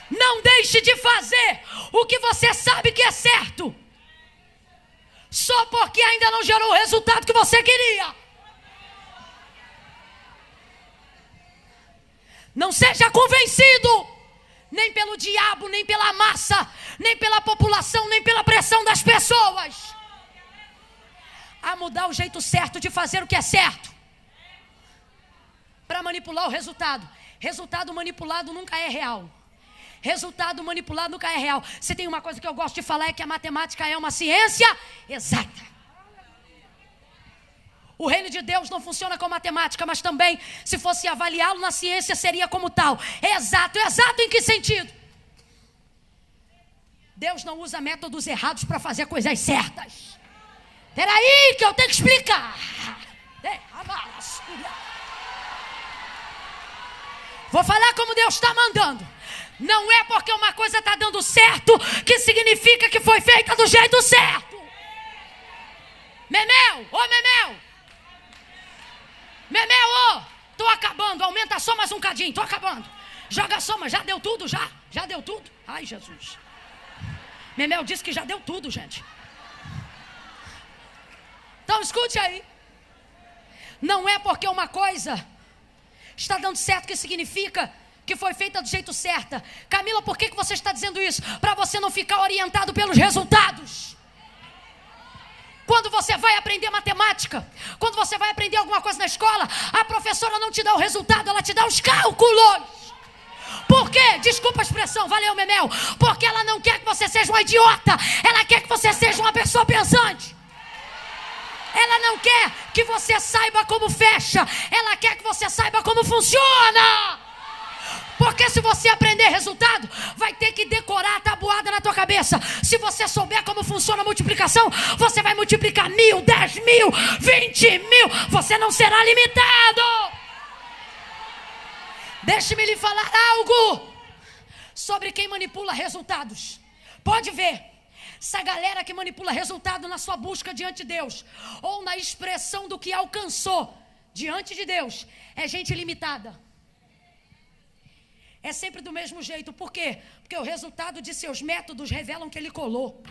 Não deixe de fazer o que você sabe que é certo, só porque ainda não gerou o resultado que você queria. Não seja convencido, nem pelo diabo, nem pela massa, nem pela população, nem pela pressão das pessoas, a mudar o jeito certo de fazer o que é certo, para manipular o resultado. Resultado manipulado nunca é real. Resultado manipulado nunca é real. Se tem uma coisa que eu gosto de falar, é que a matemática é uma ciência exata. O reino de Deus não funciona com matemática, mas também, se fosse avaliá-lo na ciência, seria como tal. É exato. Exato em que sentido? Deus não usa métodos errados para fazer coisas certas. Peraí que eu tenho que explicar. Vou falar como Deus está mandando. Não é porque uma coisa está dando certo que significa que foi feita do jeito certo. Memel, ô Memel. Memel, ô. Tô acabando, aumenta a soma mais um cadinho, tô acabando. Joga a soma, já deu tudo, já deu tudo. Ai, Jesus. Memel disse que já deu tudo, gente. Então escute aí. Não é porque uma coisa está dando certo que significa que foi feita do jeito certo. Camila, por que você está dizendo isso? Para você não ficar orientado pelos resultados. Quando você vai aprender matemática, quando você vai aprender alguma coisa na escola, a professora não te dá o resultado, ela te dá os cálculos. Por quê? Desculpa a expressão, valeu, Memel. Porque ela não quer que você seja uma idiota, ela quer que você seja uma pessoa pensante. Ela não quer que você saiba como fecha, ela quer que você saiba como funciona. Porque se você aprender resultado, vai ter que decorar a tabuada na tua cabeça. Se você souber como funciona a multiplicação, você vai multiplicar 1000, 10.000, 20.000. Você não será limitado. Deixe-me lhe falar algo sobre quem manipula resultados. Pode ver. Essa galera que manipula resultado na sua busca diante de Deus, ou na expressão do que alcançou diante de Deus, é gente limitada. É sempre do mesmo jeito. Por quê? Porque o resultado de seus métodos revelam que ele colou.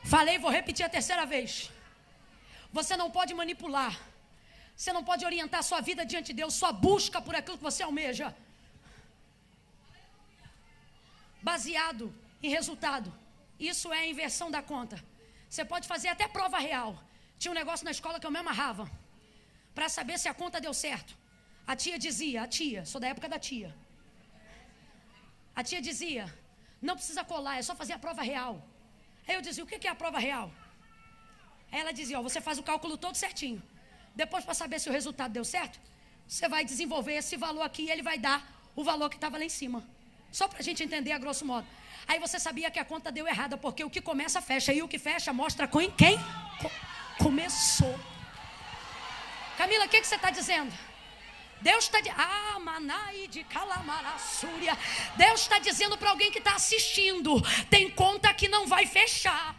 Falei, vou repetir a terceira vez. Você não pode manipular. Você não pode orientar sua vida diante de Deus, sua busca por aquilo que você almeja, baseado em resultado. Isso é a inversão da conta. Você pode fazer até prova real. Tinha um negócio na escola que eu me amarrava para saber se a conta deu certo. A tia dizia, sou da época da tia. A tia dizia, não precisa colar, é só fazer a prova real. Aí eu dizia, o que é a prova real? Aí ela dizia, você faz o cálculo todo certinho. Depois, para saber se o resultado deu certo, você vai desenvolver esse valor aqui e ele vai dar o valor que estava lá em cima. Só para a gente entender a grosso modo. Aí você sabia que a conta deu errada, porque o que começa, fecha. E o que fecha, mostra com quem começou. Camila, o que você está dizendo? Deus está dizendo, Manai de Calamarassúria. Deus está dizendo para alguém que está assistindo, tem conta que não vai fechar.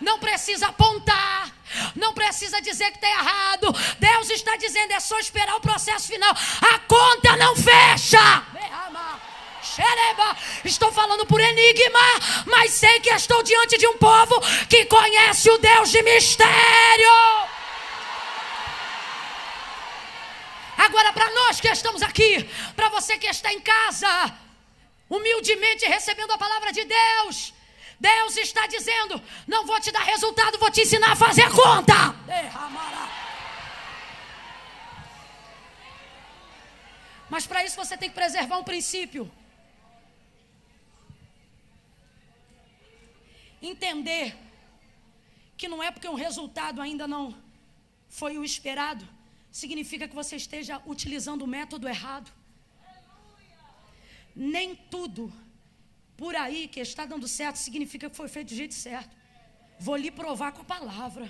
Não precisa apontar, não precisa dizer que está errado. Deus está dizendo, é só esperar o processo final. A conta não fecha. Estou falando por enigma, mas sei que estou diante de um povo que conhece o Deus de mistério. Agora, para nós que estamos aqui, para você que está em casa, humildemente recebendo a palavra de Deus, Deus está dizendo, não vou te dar resultado, vou te ensinar a fazer a conta. Mas para isso você tem que preservar um princípio. Entender que não é porque um resultado ainda não foi o esperado, significa que você esteja utilizando o método errado. Nem tudo por aí que está dando certo significa que foi feito do jeito certo. Vou lhe provar com a palavra.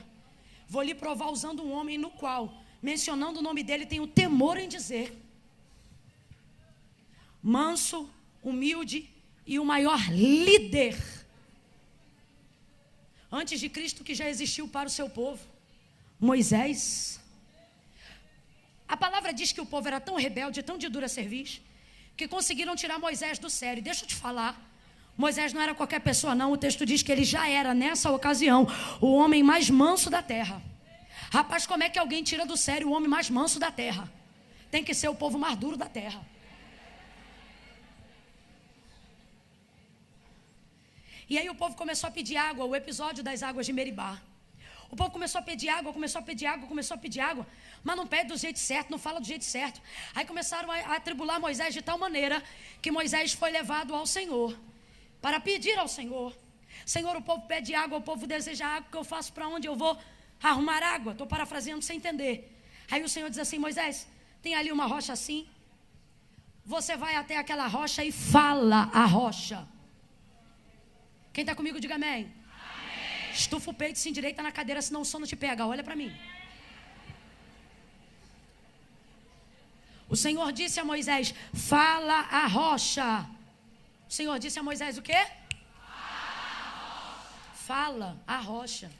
Vou lhe provar usando um homem no qual, mencionando o nome dele, tenho temor em dizer. Manso, humilde e o maior líder antes de Cristo que já existiu para o seu povo, Moisés. A palavra diz que o povo era tão rebelde, tão de dura cerviz, que conseguiram tirar Moisés do sério. Deixa eu te falar, Moisés não era qualquer pessoa não. O texto diz que ele já era, nessa ocasião, o homem mais manso da terra. Rapaz, como é que alguém tira do sério o homem mais manso da terra? Tem que ser o povo mais duro da terra. E aí o povo começou a pedir água, o episódio das águas de Meribá. O povo começou a pedir água, começou a pedir água, mas não pede do jeito certo, não fala do jeito certo. Aí começaram a atribular Moisés de tal maneira que Moisés foi levado ao Senhor, para pedir ao Senhor. Senhor, o povo pede água, o povo deseja água, o que eu faço? Para onde eu vou arrumar água? Estou parafraseando sem entender. Aí o Senhor diz assim: Moisés, tem ali uma rocha assim, você vai até aquela rocha e fala a rocha. Quem está comigo, diga amém. Amém. Estufa o peito, se endireita na cadeira, senão o sono te pega. Olha para mim. O Senhor disse a Moisés: fala a rocha. O Senhor disse a Moisés o quê? Fala a rocha.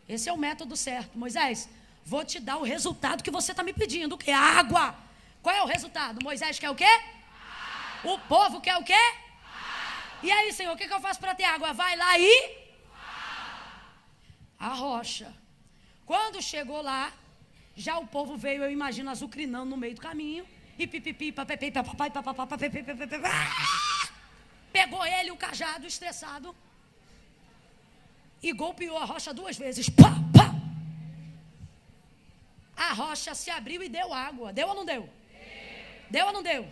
Esse é o método certo. Moisés, vou te dar o resultado que você está me pedindo. O que? Água. Qual é o resultado? Moisés quer o quê? O povo quer o quê? E aí, Senhor, o que eu faço para ter água? Vai lá e... a rocha. Quando chegou lá, já o povo veio, eu imagino, azucrinando no meio do caminho. E pipipi, papepi, papapai, papapá, papepi, pegou ele, o cajado, estressado. E golpeou a rocha 2 vezes. Pá, pá. A rocha se abriu e deu água. Deu ou não deu? Deu ou não deu?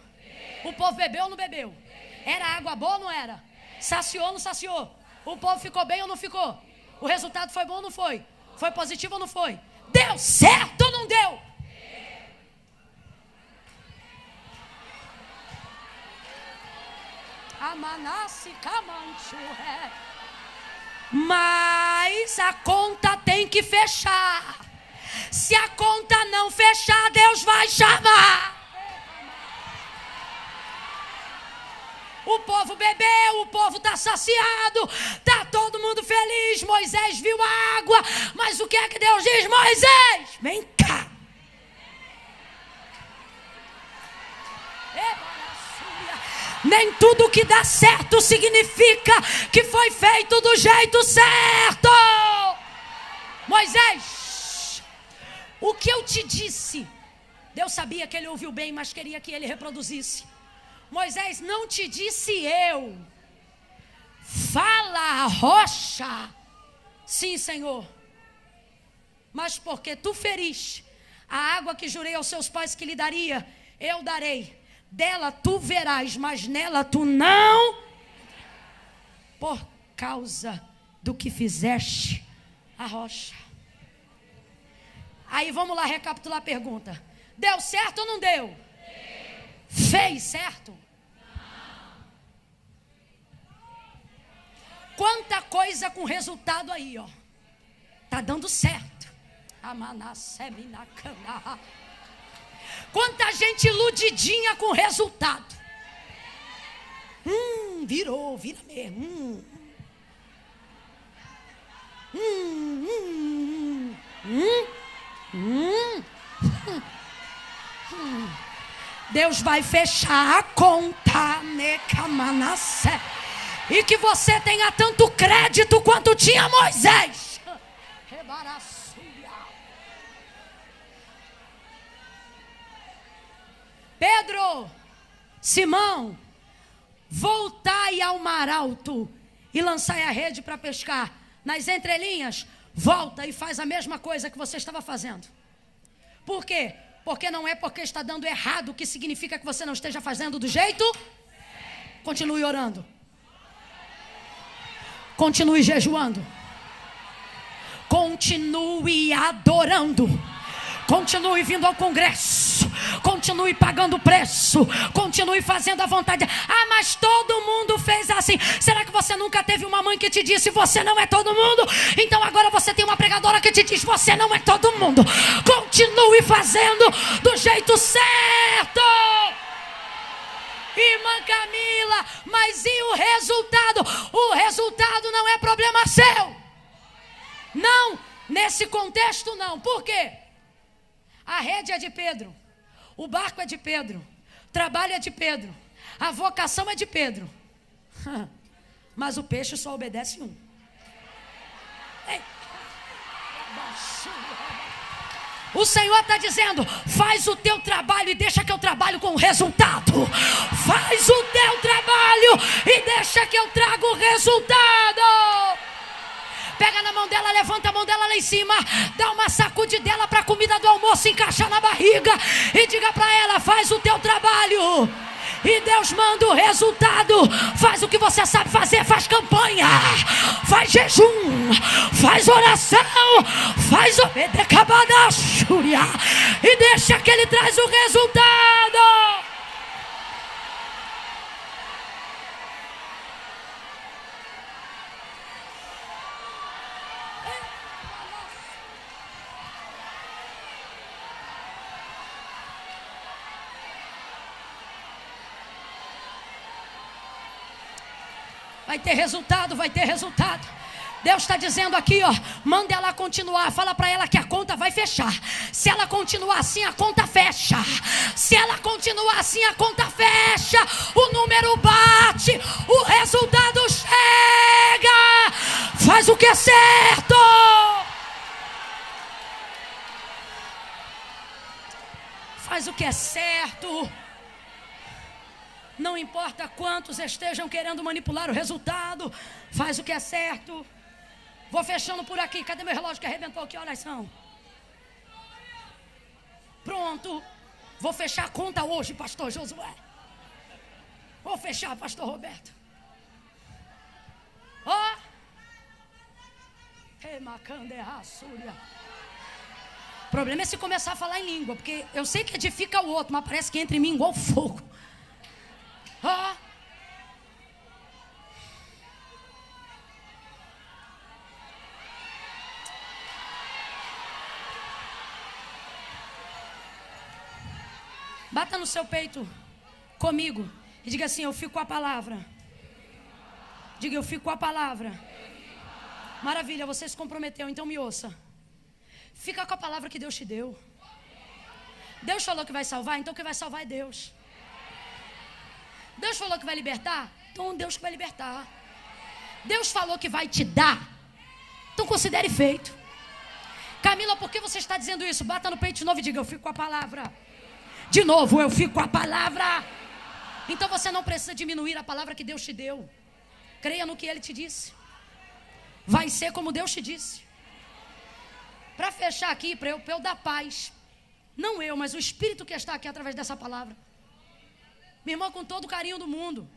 O povo bebeu ou não bebeu? Era água boa ou não era? Saciou ou não saciou? O povo ficou bem ou não ficou? O resultado foi bom ou não foi? Foi positivo ou não foi? Deu certo ou não deu? Mas a conta tem que fechar. Se a conta não fechar, Deus vai chamar. O povo bebeu, o povo está saciado, está todo mundo feliz. Moisés viu a água, mas o que é que Deus diz? Moisés, vem cá. Nem tudo que dá certo significa que foi feito do jeito certo. Moisés, o que eu te disse, Deus sabia que ele ouviu bem, mas queria que ele reproduzisse. Moisés, não te disse eu, fala a rocha. Sim, Senhor, mas porque tu feriste a água que jurei aos seus pais que lhe daria, eu darei. Dela tu verás, mas nela tu não, por causa do que fizeste a rocha. Aí vamos lá recapitular a pergunta. Deu certo ou não deu? Deu. Fez certo? Não. Quanta coisa com resultado aí, ó. Tá dando certo. Quanta gente iludidinha com resultado. Vira mesmo. Deus vai fechar a conta, e que você tenha tanto crédito quanto tinha Moisés. Pedro, Simão, voltai ao mar alto e lançai a rede para pescar. Nas entrelinhas, volta e faz a mesma coisa que você estava fazendo. Por quê? Porque não é porque está dando errado que significa que você não esteja fazendo do jeito. Continue orando. Continue jejuando. Continue adorando. Continue vindo ao congresso. Continue pagando o preço. Continue fazendo a vontade. Ah, mas todo mundo fez assim. Será que você nunca teve uma mãe que te disse: você não é todo mundo? Então agora você tem uma pregadora que te diz: você não é todo mundo. Continue fazendo do jeito certo. Irmã Camila, mas e o resultado? O resultado não é problema seu. Não, nesse contexto não. Por quê? A rede é de Pedro, o barco é de Pedro, o trabalho é de Pedro, a vocação é de Pedro. Mas o peixe só obedece um. Ei. O Senhor está dizendo: faz o teu trabalho e deixa que eu trabalho com o resultado. Faz o teu trabalho e deixa que eu trago o resultado. Pega na mão dela, levanta a mão dela lá em cima, dá uma sacudidela para a comida do almoço encaixar na barriga e diga para ela: faz o teu trabalho e Deus manda o resultado. Faz o que você sabe fazer, faz campanha, faz jejum, faz oração, faz obedecabadachúria e deixa que ele traz o resultado. Vai ter resultado, vai ter resultado. Deus está dizendo aqui, ó, manda ela continuar. Fala para ela que a conta vai fechar. Se ela continuar assim, a conta fecha. Se ela continuar assim, a conta fecha. O número bate, o resultado chega. Faz o que é certo. Faz o que é certo. Não importa quantos estejam querendo manipular o resultado, faz o que é certo. Vou fechando por aqui. Cadê meu relógio que arrebentou? Que horas são? Pronto. Vou fechar a conta hoje, pastor Josué. Vou fechar, pastor Roberto. Ó. O problema é se começar a falar em língua, porque eu sei que edifica o outro, mas parece que entra em mim igual fogo. Ó. Bata no seu peito comigo e diga assim: eu fico com a palavra. Diga: eu fico com a palavra. Maravilha, você se comprometeu, então me ouça. Fica com a palavra que Deus te deu. Deus falou que vai salvar, então o que vai salvar é Deus. Deus falou que vai libertar, então Deus que vai libertar. Deus falou que vai te dar, então considere feito. Camila, por que você está dizendo isso? Bata no peito de novo e diga: eu fico com a palavra. De novo: eu fico com a palavra. Então você não precisa diminuir a palavra que Deus te deu. Creia no que Ele te disse. Vai ser como Deus te disse. Para fechar aqui, para eu dar paz, não eu, mas o Espírito que está aqui através dessa palavra. Minha irmã, com todo o carinho do mundo,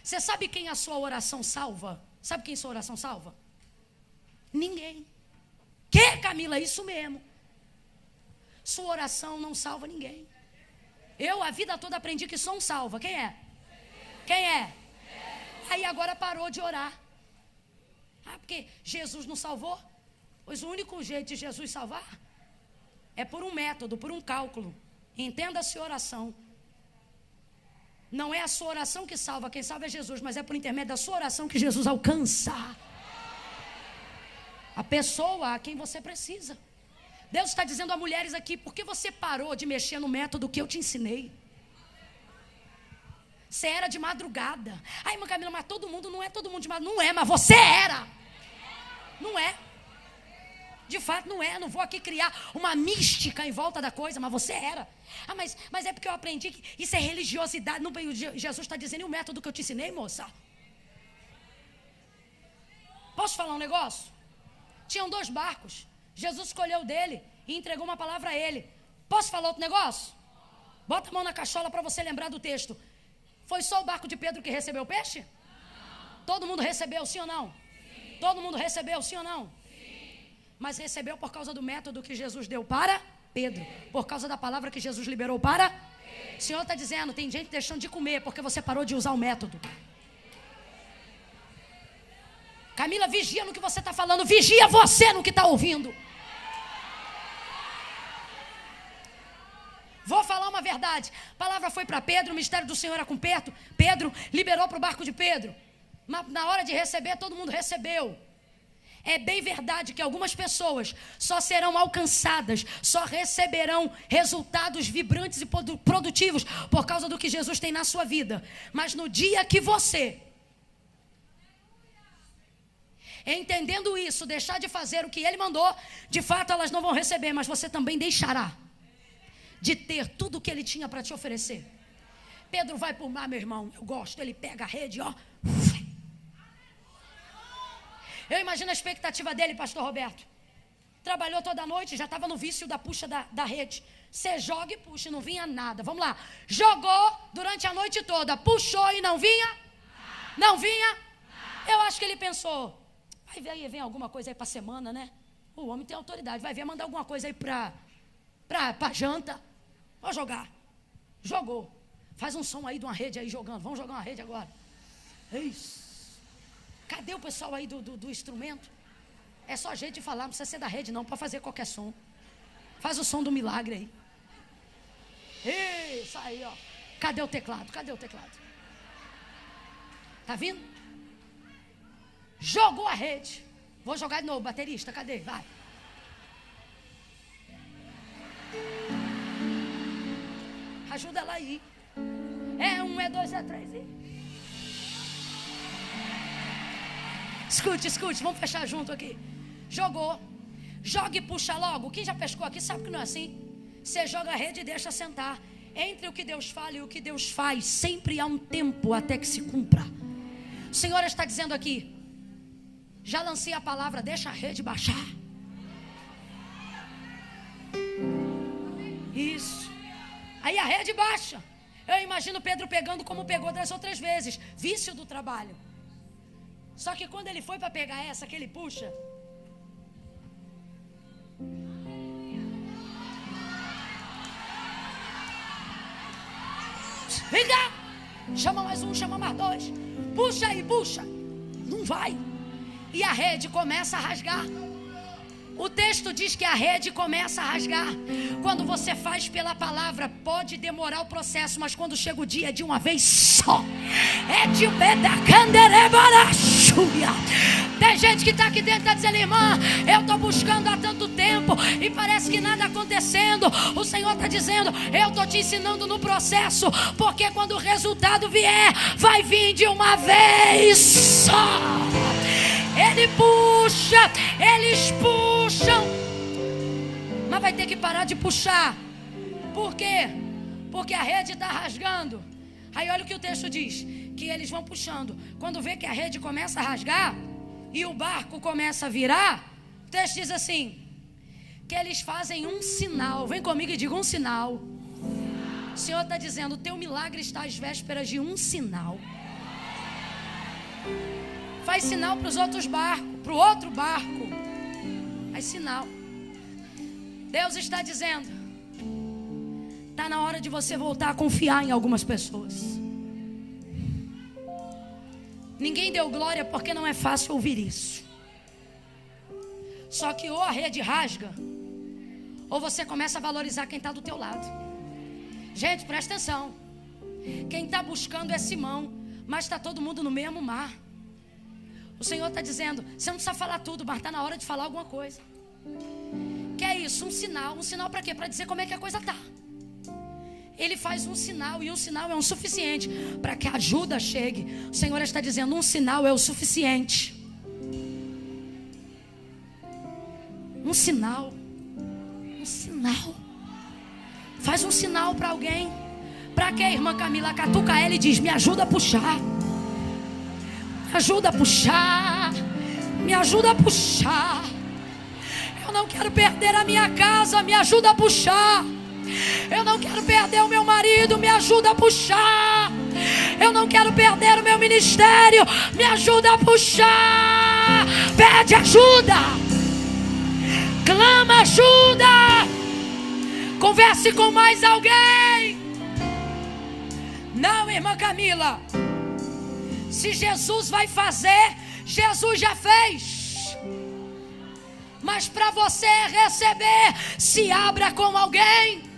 você sabe quem a sua oração salva? Sabe quem sua oração salva? Ninguém. Que, Camila? Isso mesmo. Sua oração não salva ninguém. Eu a vida toda aprendi que só um salva. Quem é? Quem é? Aí agora parou de orar. Ah, porque Jesus não salvou? Pois o único jeito de Jesus salvar é por um método, por um cálculo. Entenda-se oração. Não é a sua oração que salva, quem salva é Jesus, mas é por intermédio da sua oração que Jesus alcança a pessoa a quem você precisa. Deus está dizendo a mulheres aqui: por que você parou de mexer no método que eu te ensinei? Você era de madrugada. Ai, irmã Camila, mas todo mundo não é todo mundo de madrugada. Não é, mas você era. Não é. De fato não é, não vou aqui criar uma mística em volta da coisa, mas você era. Ah, mas é porque eu aprendi que isso é religiosidade. Não, Jesus está dizendo: e o método que eu te ensinei, moça? Posso falar um negócio? Tinham 2 barcos. Jesus escolheu dele e entregou uma palavra a ele. Posso falar outro negócio? Bota a mão na cachola para você lembrar do texto. Foi só o barco de Pedro que recebeu peixe? Não. Todo mundo recebeu, sim ou não? Sim. Todo mundo recebeu, sim ou não? Sim. mas recebeu por causa do método que Jesus deu para Pedro, por causa da palavra que Jesus liberou para Pedro. O Senhor está dizendo, tem gente deixando de comer porque você parou de usar o método. Camila, vigia no que você está falando, vigia você no que está ouvindo. Vou falar uma verdade. A palavra foi para Pedro, o mistério do Senhor era com Pedro. Pedro liberou para o barco de Pedro. Mas na hora de receber, todo mundo recebeu. É bem verdade que algumas pessoas só serão alcançadas, só receberão resultados vibrantes e produtivos por causa do que Jesus tem na sua vida. Mas no dia que você, entendendo isso, deixar de fazer o que Ele mandou, de fato elas não vão receber, mas você também deixará de ter tudo o que Ele tinha para te oferecer. Pedro vai para o mar, meu irmão, eu gosto, ele pega a rede, ó. Eu imagino a expectativa dele, pastor Roberto. Trabalhou toda a noite, já estava no vício da puxa da rede. Você joga e puxa, e não vinha nada. Vamos lá. Jogou durante a noite toda, puxou e não vinha? Não vinha? Eu acho que ele pensou, vai ver aí, vem alguma coisa aí para a semana, né? O homem tem autoridade, vai ver, mandar alguma coisa aí para janta. Vou jogar. Jogou. Faz um som aí de uma rede aí jogando. Vamos jogar uma rede agora. Isso. Cadê o pessoal aí do instrumento? É só jeito de falar, não precisa ser da rede não, para fazer qualquer som. Faz o som do milagre aí. Isso aí, ó. Cadê o teclado? Cadê o teclado? Tá vindo? Jogou a rede. Vou jogar de novo, baterista, cadê? Vai. Ajuda ela aí. É 1, é 2, é 3 e... Escute, vamos fechar junto aqui. Jogou. Joga e puxa logo. Quem já pescou aqui sabe que não é assim. Você joga a rede e deixa sentar. Entre o que Deus fala e o que Deus faz, sempre há um tempo até que se cumpra. O Senhor está dizendo aqui, já lancei a palavra, deixa a rede baixar. Isso. Aí a rede baixa. Eu imagino Pedro pegando como pegou das outras vezes. Vício do trabalho. Só que quando ele foi para pegar essa que ele puxa, vem cá, chama mais um, chama mais dois, puxa aí, puxa, não vai, e a rede começa a rasgar. O texto diz que a rede começa a rasgar. Quando você faz pela palavra, pode demorar o processo, mas quando chega o dia é de uma vez só. É de bedacanderebarachuia. Tem gente que está aqui dentro e está dizendo, irmã, eu estou buscando há tanto tempo e parece que nada acontecendo. O Senhor está dizendo, eu estou te ensinando no processo, porque quando o resultado vier, vai vir de uma vez só. Ele puxa, eles puxam, mas vai ter que parar de puxar. Por quê? Porque a rede está rasgando. Aí olha o que o texto diz, que eles vão puxando. Quando vê que a rede começa a rasgar e o barco começa a virar, o texto diz assim, que eles fazem um sinal. Vem comigo e diga um sinal. O Senhor está dizendo, o teu milagre está às vésperas de um sinal. Faz sinal para os outros barcos, para o outro barco. Faz sinal. Deus está dizendo, está na hora de você voltar a confiar em algumas pessoas. Ninguém deu glória porque não é fácil ouvir isso. Só que ou a rede rasga, ou você começa a valorizar quem está do teu lado. Gente, presta atenção. Quem está buscando é Simão, mas está todo mundo no mesmo mar. O Senhor está dizendo, você não precisa falar tudo, mas está na hora de falar alguma coisa. Que é isso? Um sinal. Um sinal para quê? Para dizer como é que a coisa está. Ele faz um sinal, e um sinal é o suficiente para que a ajuda chegue. O Senhor está dizendo, um sinal é o suficiente. Um sinal. Um sinal. Faz um sinal para alguém. Para quê, irmã Camila? Catuca ela e diz, me ajuda a puxar. Me ajuda a puxar. Me ajuda a puxar. Eu não quero perder a minha casa. Me ajuda a puxar. Eu não quero perder o meu marido. Me ajuda a puxar. Eu não quero perder o meu ministério. Me ajuda a puxar. Pede ajuda. Clama ajuda. Converse com mais alguém. Não, irmã Camila. Se Jesus vai fazer, Jesus já fez. Mas para você receber, se abra com alguém.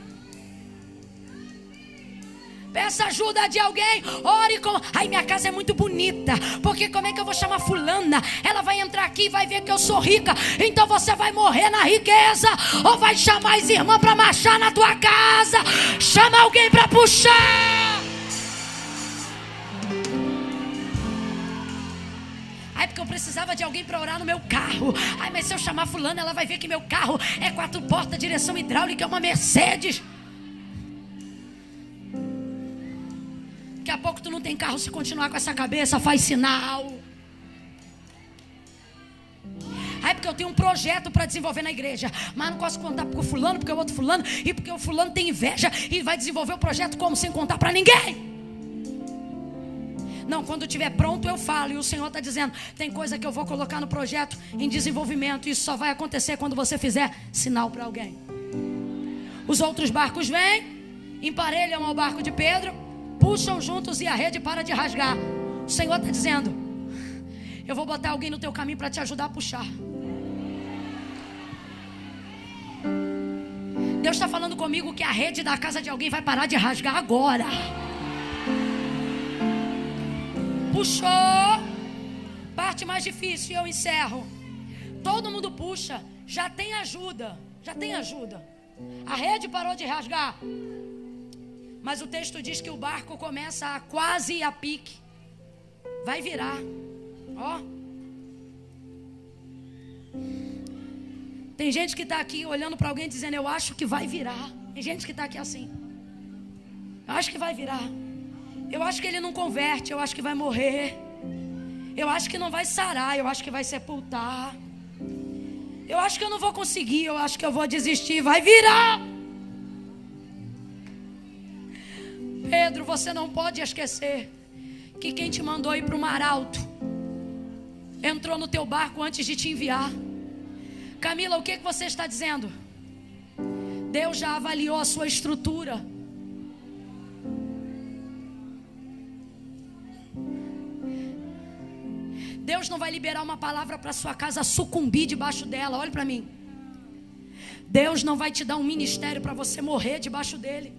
Peça ajuda de alguém. Ore com... Ai, minha casa é muito bonita. Porque como é que eu vou chamar fulana? Ela vai entrar aqui e vai ver que eu sou rica. Então você vai morrer na riqueza. Ou vai chamar as irmãs para marchar na tua casa. Chama alguém para puxar. Ai, porque eu precisava de alguém para orar no meu carro. Ai, mas se eu chamar fulana, ela vai ver que meu carro é 4 portas, direção hidráulica, é uma Mercedes. Daqui a pouco tu não tem carro. Se continuar com essa cabeça, faz sinal. Aí porque eu tenho um projeto para desenvolver na igreja, mas não posso contar porque o fulano, porque o outro fulano, e porque o fulano tem inveja e vai desenvolver o projeto como? Sem contar para ninguém. Não, quando estiver pronto eu falo. E o Senhor está dizendo, tem coisa que eu vou colocar no projeto em desenvolvimento. Isso só vai acontecer quando você fizer sinal para alguém. Os outros barcos vêm, emparelham ao barco de Pedro, puxam juntos e a rede para de rasgar. O Senhor está dizendo, eu vou botar alguém no teu caminho para te ajudar a puxar. Deus está falando comigo que a rede da casa de alguém vai parar de rasgar agora. Puxou. Parte mais difícil e eu encerro. Todo mundo puxa. Já tem ajuda. Já tem ajuda. A rede parou de rasgar. Mas o texto diz que o barco começa a quase ir a pique. Vai virar. Ó. Tem gente que está aqui olhando para alguém dizendo, eu acho que vai virar. Tem gente que está aqui assim. Eu acho que vai virar. Eu acho que ele não converte. Eu acho que vai morrer. Eu acho que não vai sarar. Eu acho que vai sepultar. Eu acho que eu não vou conseguir. Eu acho que eu vou desistir. Vai virar. Pedro, você não pode esquecer que quem te mandou ir para o mar alto entrou no teu barco antes de te enviar. Camila, o que você está dizendo? Deus já avaliou a sua estrutura. Deus não vai liberar uma palavra para sua casa sucumbir debaixo dela. Olhe para mim. Deus não vai te dar um ministério para você morrer debaixo dele.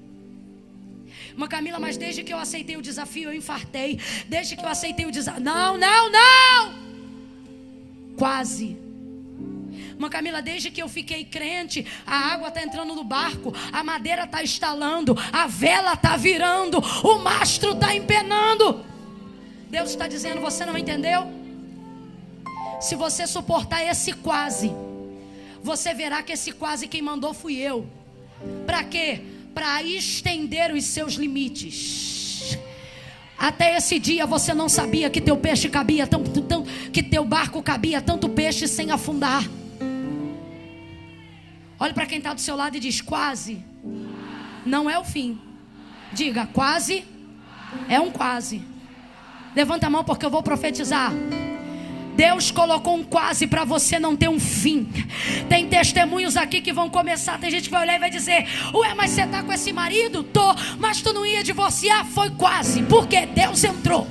Mas Camila, mas desde que eu aceitei o desafio eu infartei. Desde que eu aceitei o desafio... Não. Quase. Mas Camila, desde que eu fiquei crente, a água está entrando no barco, a madeira está estalando, a vela está virando, o mastro está empenando. Deus está dizendo, você não entendeu? Se você suportar esse quase, você verá que esse quase quem mandou fui eu. Para quê? Para estender os seus limites. Até esse dia você não sabia que teu peixe cabia que teu barco cabia tanto peixe sem afundar. Olhe para quem está do seu lado e diz, quase não é o fim. Diga, quase é um quase. Levanta a mão porque eu vou profetizar. Deus colocou um quase para você não ter um fim. Tem testemunhos aqui que vão começar. Tem gente que vai olhar e vai dizer, ué, mas você está com esse marido? Tô, mas tu não ia divorciar? Foi quase, porque Deus entrou.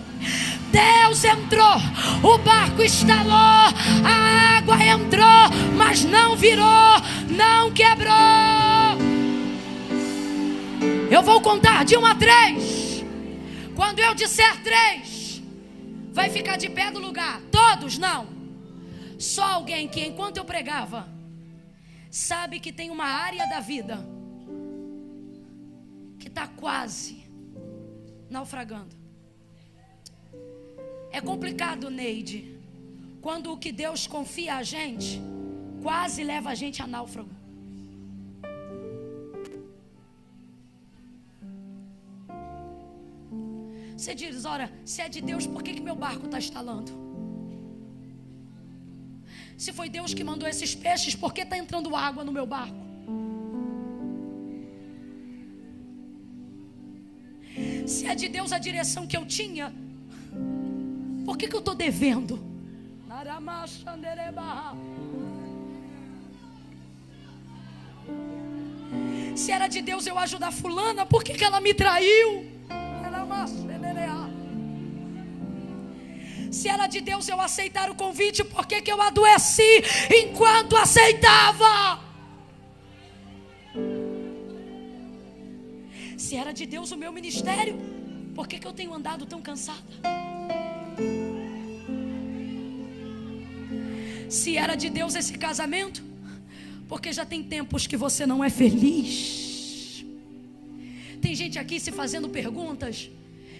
Deus entrou, o barco estalou, a água entrou, mas não virou, não quebrou. Eu vou contar de 1 a 3. Quando eu disser 3, vai ficar de pé do lugar. Todos não. Só alguém que enquanto eu pregava sabe que tem uma área da vida que está quase naufragando. É complicado, Neide, quando o que Deus confia a gente quase leva a gente a náufrago. Você diz, ora, se é de Deus, por que meu barco está estalando? Se foi Deus que mandou esses peixes, por que está entrando água no meu barco? Se é de Deus a direção que eu tinha, por que eu estou devendo? Se era de Deus eu ajudar fulana, por que ela me traiu? Se era de Deus eu aceitar o convite, por que eu adoeci enquanto aceitava? Se era de Deus o meu ministério, por que eu tenho andado tão cansada? Se era de Deus esse casamento, porque já tem tempos que você não é feliz. Tem gente aqui se fazendo perguntas,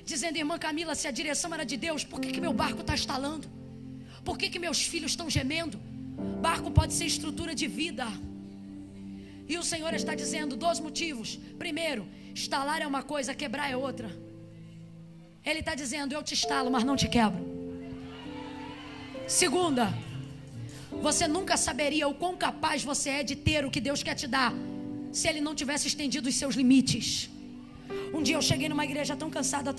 dizendo: irmã Camila, se a direção era de Deus, por que meu barco está estalando? Por que meus filhos estão gemendo? Barco pode ser estrutura de vida. E o Senhor está dizendo 2 motivos. Primeiro, estalar é uma coisa, quebrar é outra. Ele está dizendo: eu te estalo, mas não te quebro. Segunda, você nunca saberia o quão capaz você é de ter o que Deus quer te dar, se Ele não tivesse estendido os seus limites. Um dia eu cheguei numa igreja tão cansada,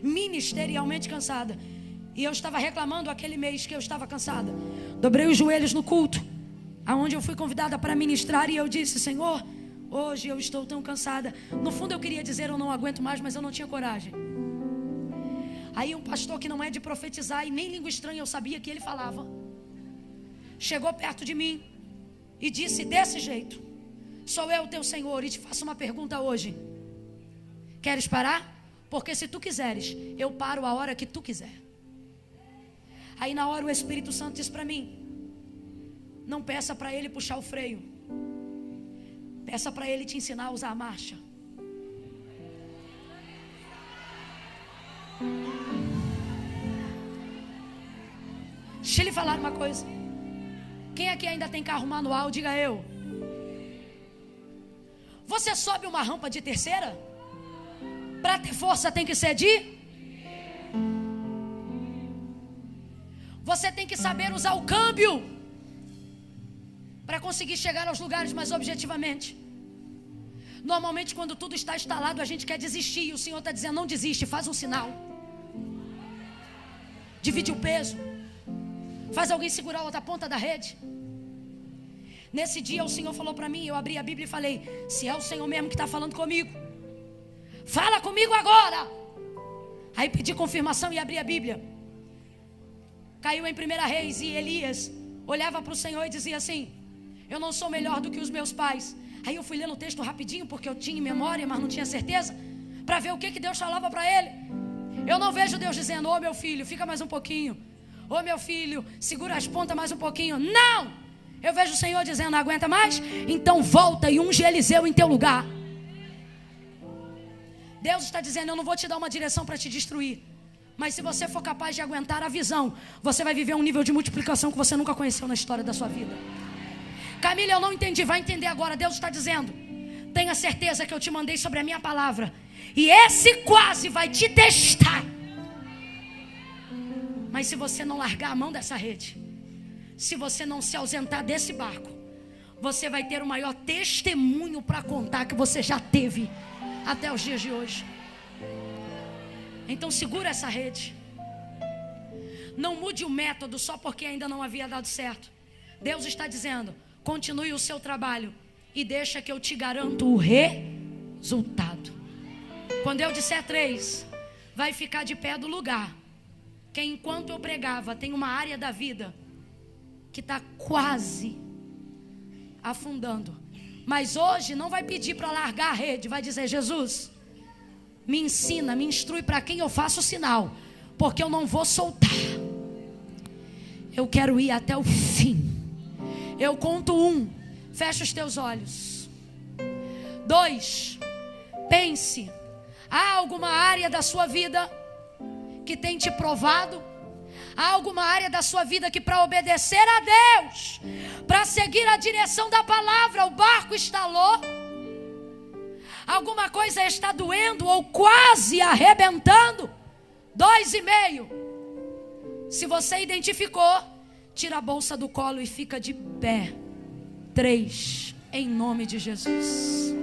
ministerialmente cansada, e eu estava reclamando aquele mês que eu estava cansada. Dobrei os joelhos no culto, aonde eu fui convidada para ministrar, e eu disse: Senhor, hoje eu estou tão cansada. No fundo eu queria dizer: eu não aguento mais, mas eu não tinha coragem. Aí um pastor que não é de profetizar e nem língua estranha eu sabia que ele falava, chegou perto de mim e disse desse jeito: sou eu teu Senhor e te faço uma pergunta hoje. Queres parar? Porque se tu quiseres, eu paro a hora que tu quiser. Aí na hora o Espírito Santo disse para mim: não peça para ele puxar o freio, peça para ele te ensinar a usar a marcha. Deixa eu lhe falar uma coisa. Quem aqui ainda tem carro manual, diga eu. Você sobe uma rampa de terceira? Para ter força tem que ser de? Você tem que saber usar o câmbio para conseguir chegar aos lugares mais objetivamente. Normalmente quando tudo está instalado a gente quer desistir, e o Senhor está dizendo: não desiste, faz um sinal, divide o peso, faz alguém segurar a outra ponta da rede. Nesse dia o Senhor falou para mim, eu abri a Bíblia e falei: se é o Senhor mesmo que está falando comigo, fala comigo agora. Aí pedi confirmação e abri a Bíblia. Caiu em 1 Reis, e Elias olhava para o Senhor e dizia assim: eu não sou melhor do que os meus pais. Aí eu fui lendo o texto rapidinho, porque eu tinha memória, mas não tinha certeza, para ver o que Deus falava para ele. Eu não vejo Deus dizendo: ô meu filho, fica mais um pouquinho, ô meu filho, segura as pontas mais um pouquinho. Não! Eu vejo o Senhor dizendo: não aguenta mais? Então volta e unge Eliseu em teu lugar. Deus está dizendo: eu não vou te dar uma direção para te destruir, mas se você for capaz de aguentar a visão, você vai viver um nível de multiplicação que você nunca conheceu na história da sua vida. Camila, eu não entendi. Vai entender agora. Deus está dizendo: tenha certeza que eu te mandei sobre a minha palavra, e esse quase vai te testar. Mas se você não largar a mão dessa rede, se você não se ausentar desse barco, você vai ter o maior testemunho para contar que você já teve até os dias de hoje. Então segura essa rede. Não mude o método só porque ainda não havia dado certo. Deus está dizendo: continue o seu trabalho e deixa que eu te garanto o resultado. Quando eu disser 3, vai ficar de pé do lugar. Que enquanto eu pregava, tem uma área da vida que está quase afundando. Mas hoje não vai pedir para largar a rede, vai dizer: Jesus, me ensina, me instrui para quem eu faço o sinal, porque eu não vou soltar. Eu quero ir até o fim. Eu conto 1, fecha os teus olhos. 2, pense. Há alguma área da sua vida que tem te provado? Há alguma área da sua vida que, para obedecer a Deus, para seguir a direção da palavra, o barco estalou? Alguma coisa está doendo ou quase arrebentando? 2,5. Se você identificou, tira a bolsa do colo e fica de pé. 3, em nome de Jesus.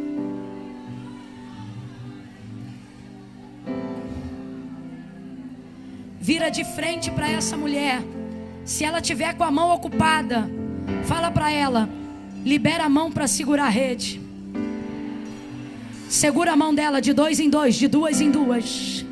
Vira de frente para essa mulher. Se ela tiver com a mão ocupada, fala para ela: libera a mão para segurar a rede. Segura a mão dela de 2 em 2, de 2 em 2.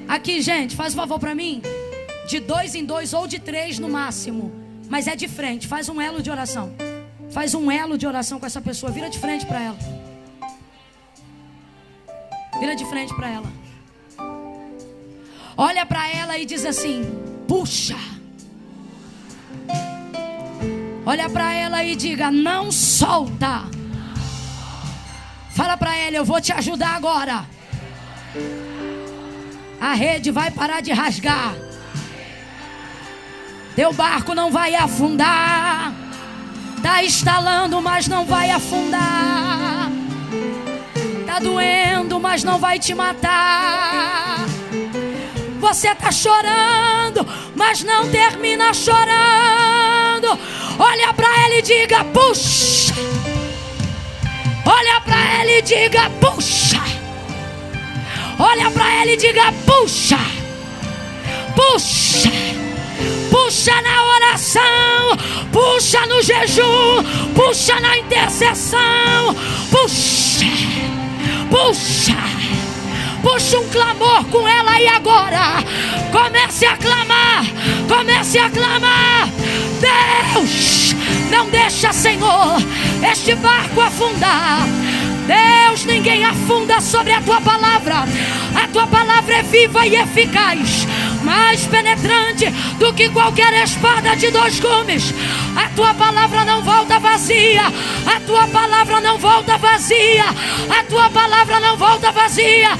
Aqui, gente, faz um favor pra mim. De 2 em 2 ou de 3 no máximo. Mas é de frente, faz um elo de oração. Faz um elo de oração com essa pessoa. Vira de frente pra ela. Vira de frente pra ela. Olha pra ela e diz assim: puxa. Olha pra ela e diga: não solta. Fala pra ela: eu vou te ajudar agora. A rede vai parar de rasgar. Teu barco não vai afundar. Tá estalando, mas não vai afundar. Tá doendo, mas não vai te matar. Você tá chorando, mas não termina chorando. Olha pra ela e diga: puxa. Olha pra ela e diga: puxa. Olha pra ela e diga: puxa. Puxa. Puxa na oração. Puxa no jejum. Puxa na intercessão. Puxa. Puxa. Puxa um clamor com ela aí agora. Comece a clamar. Comece a clamar. Deus, não deixa, Senhor, este barco afundar. Deus, ninguém afunda sobre a tua palavra. A tua palavra é viva e eficaz, mais penetrante do que qualquer espada de 2 gumes. A tua palavra não volta vazia. A tua palavra não volta vazia. A tua palavra não volta vazia.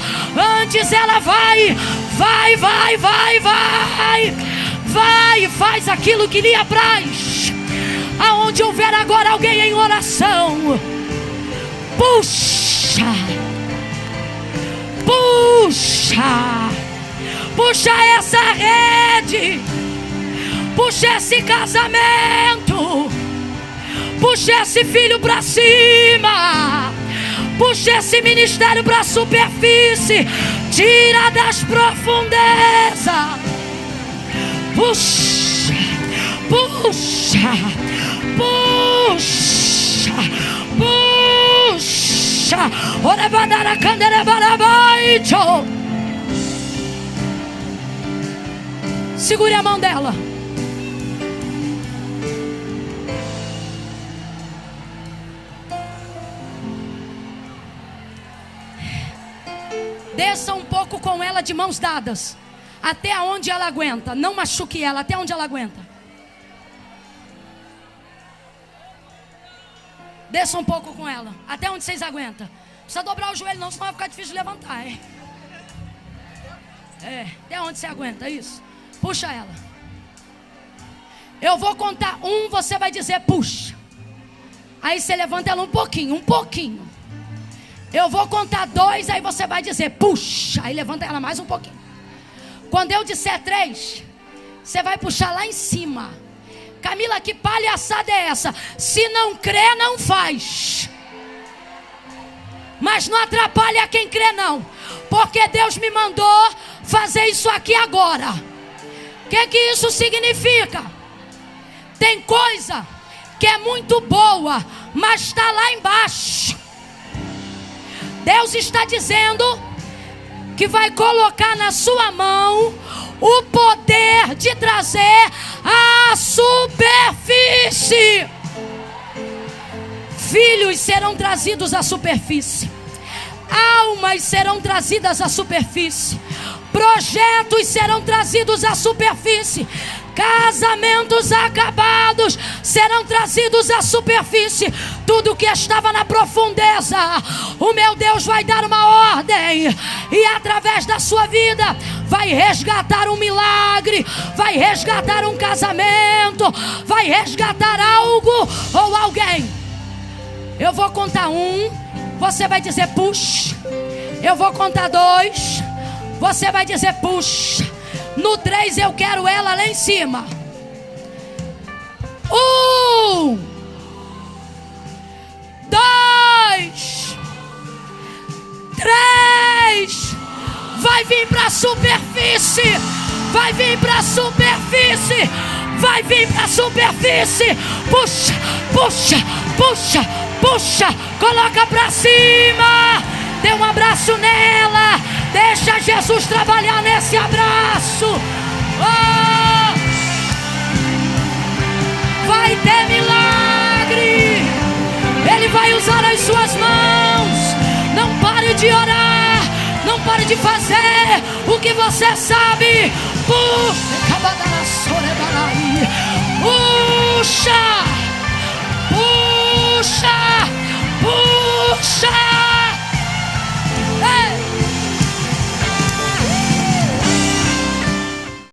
Antes ela vai, vai, vai, vai, vai. Vai, faz aquilo que lhe apraz. Aonde houver agora alguém em oração, puxa. Puxa. Puxa essa rede. Puxa esse casamento. Puxa esse filho pra cima. Puxa esse ministério pra superfície. Tira das profundezas. Puxa. Puxa. Puxa. Puxa. Ora badara candere barabaito. Segure a mão dela. Desça um pouco com ela de mãos dadas. Até onde ela aguenta. Não machuque ela, até onde ela aguenta. Desça um pouco com ela. Até onde vocês aguentam. Não precisa dobrar o joelho não, senão vai ficar difícil de levantar, hein? Até onde você aguenta, isso. Puxa ela. Eu vou contar 1, você vai dizer puxa. Aí você levanta ela um pouquinho, um pouquinho. Eu vou contar 2, aí você vai dizer puxa. Aí levanta ela mais um pouquinho. Quando eu disser 3, você vai puxar lá em cima. Camila, que palhaçada é essa? Se não crê, não faz. Mas não atrapalha quem crê não. Porque Deus me mandou fazer isso aqui agora. O que isso significa? Tem coisa que é muito boa, mas está lá embaixo. Deus está dizendo que vai colocar na sua mão o poder de trazer a superfície. Filhos serão trazidos à superfície. Almas serão trazidas à superfície. Projetos serão trazidos à superfície. Casamentos acabados serão trazidos à superfície. Tudo que estava na profundeza, o meu Deus vai dar uma ordem. E através da sua vida vai resgatar um milagre, vai resgatar um casamento, vai resgatar algo ou alguém. Eu vou contar 1, você vai dizer puxa. Eu vou contar 2, você vai dizer puxa. No 3 eu quero ela lá em cima. 1, 2, 3. Vai vir para a superfície. Vai vir para a superfície. Vai vir para a superfície. Puxa, puxa, puxa, puxa. Coloca para cima. Dê um abraço nela. Deixa Jesus trabalhar nesse abraço. Oh! Vai ter milagre. Ele vai usar as suas mãos. Não pare de orar. Não pare de fazer o que você sabe. Puxa.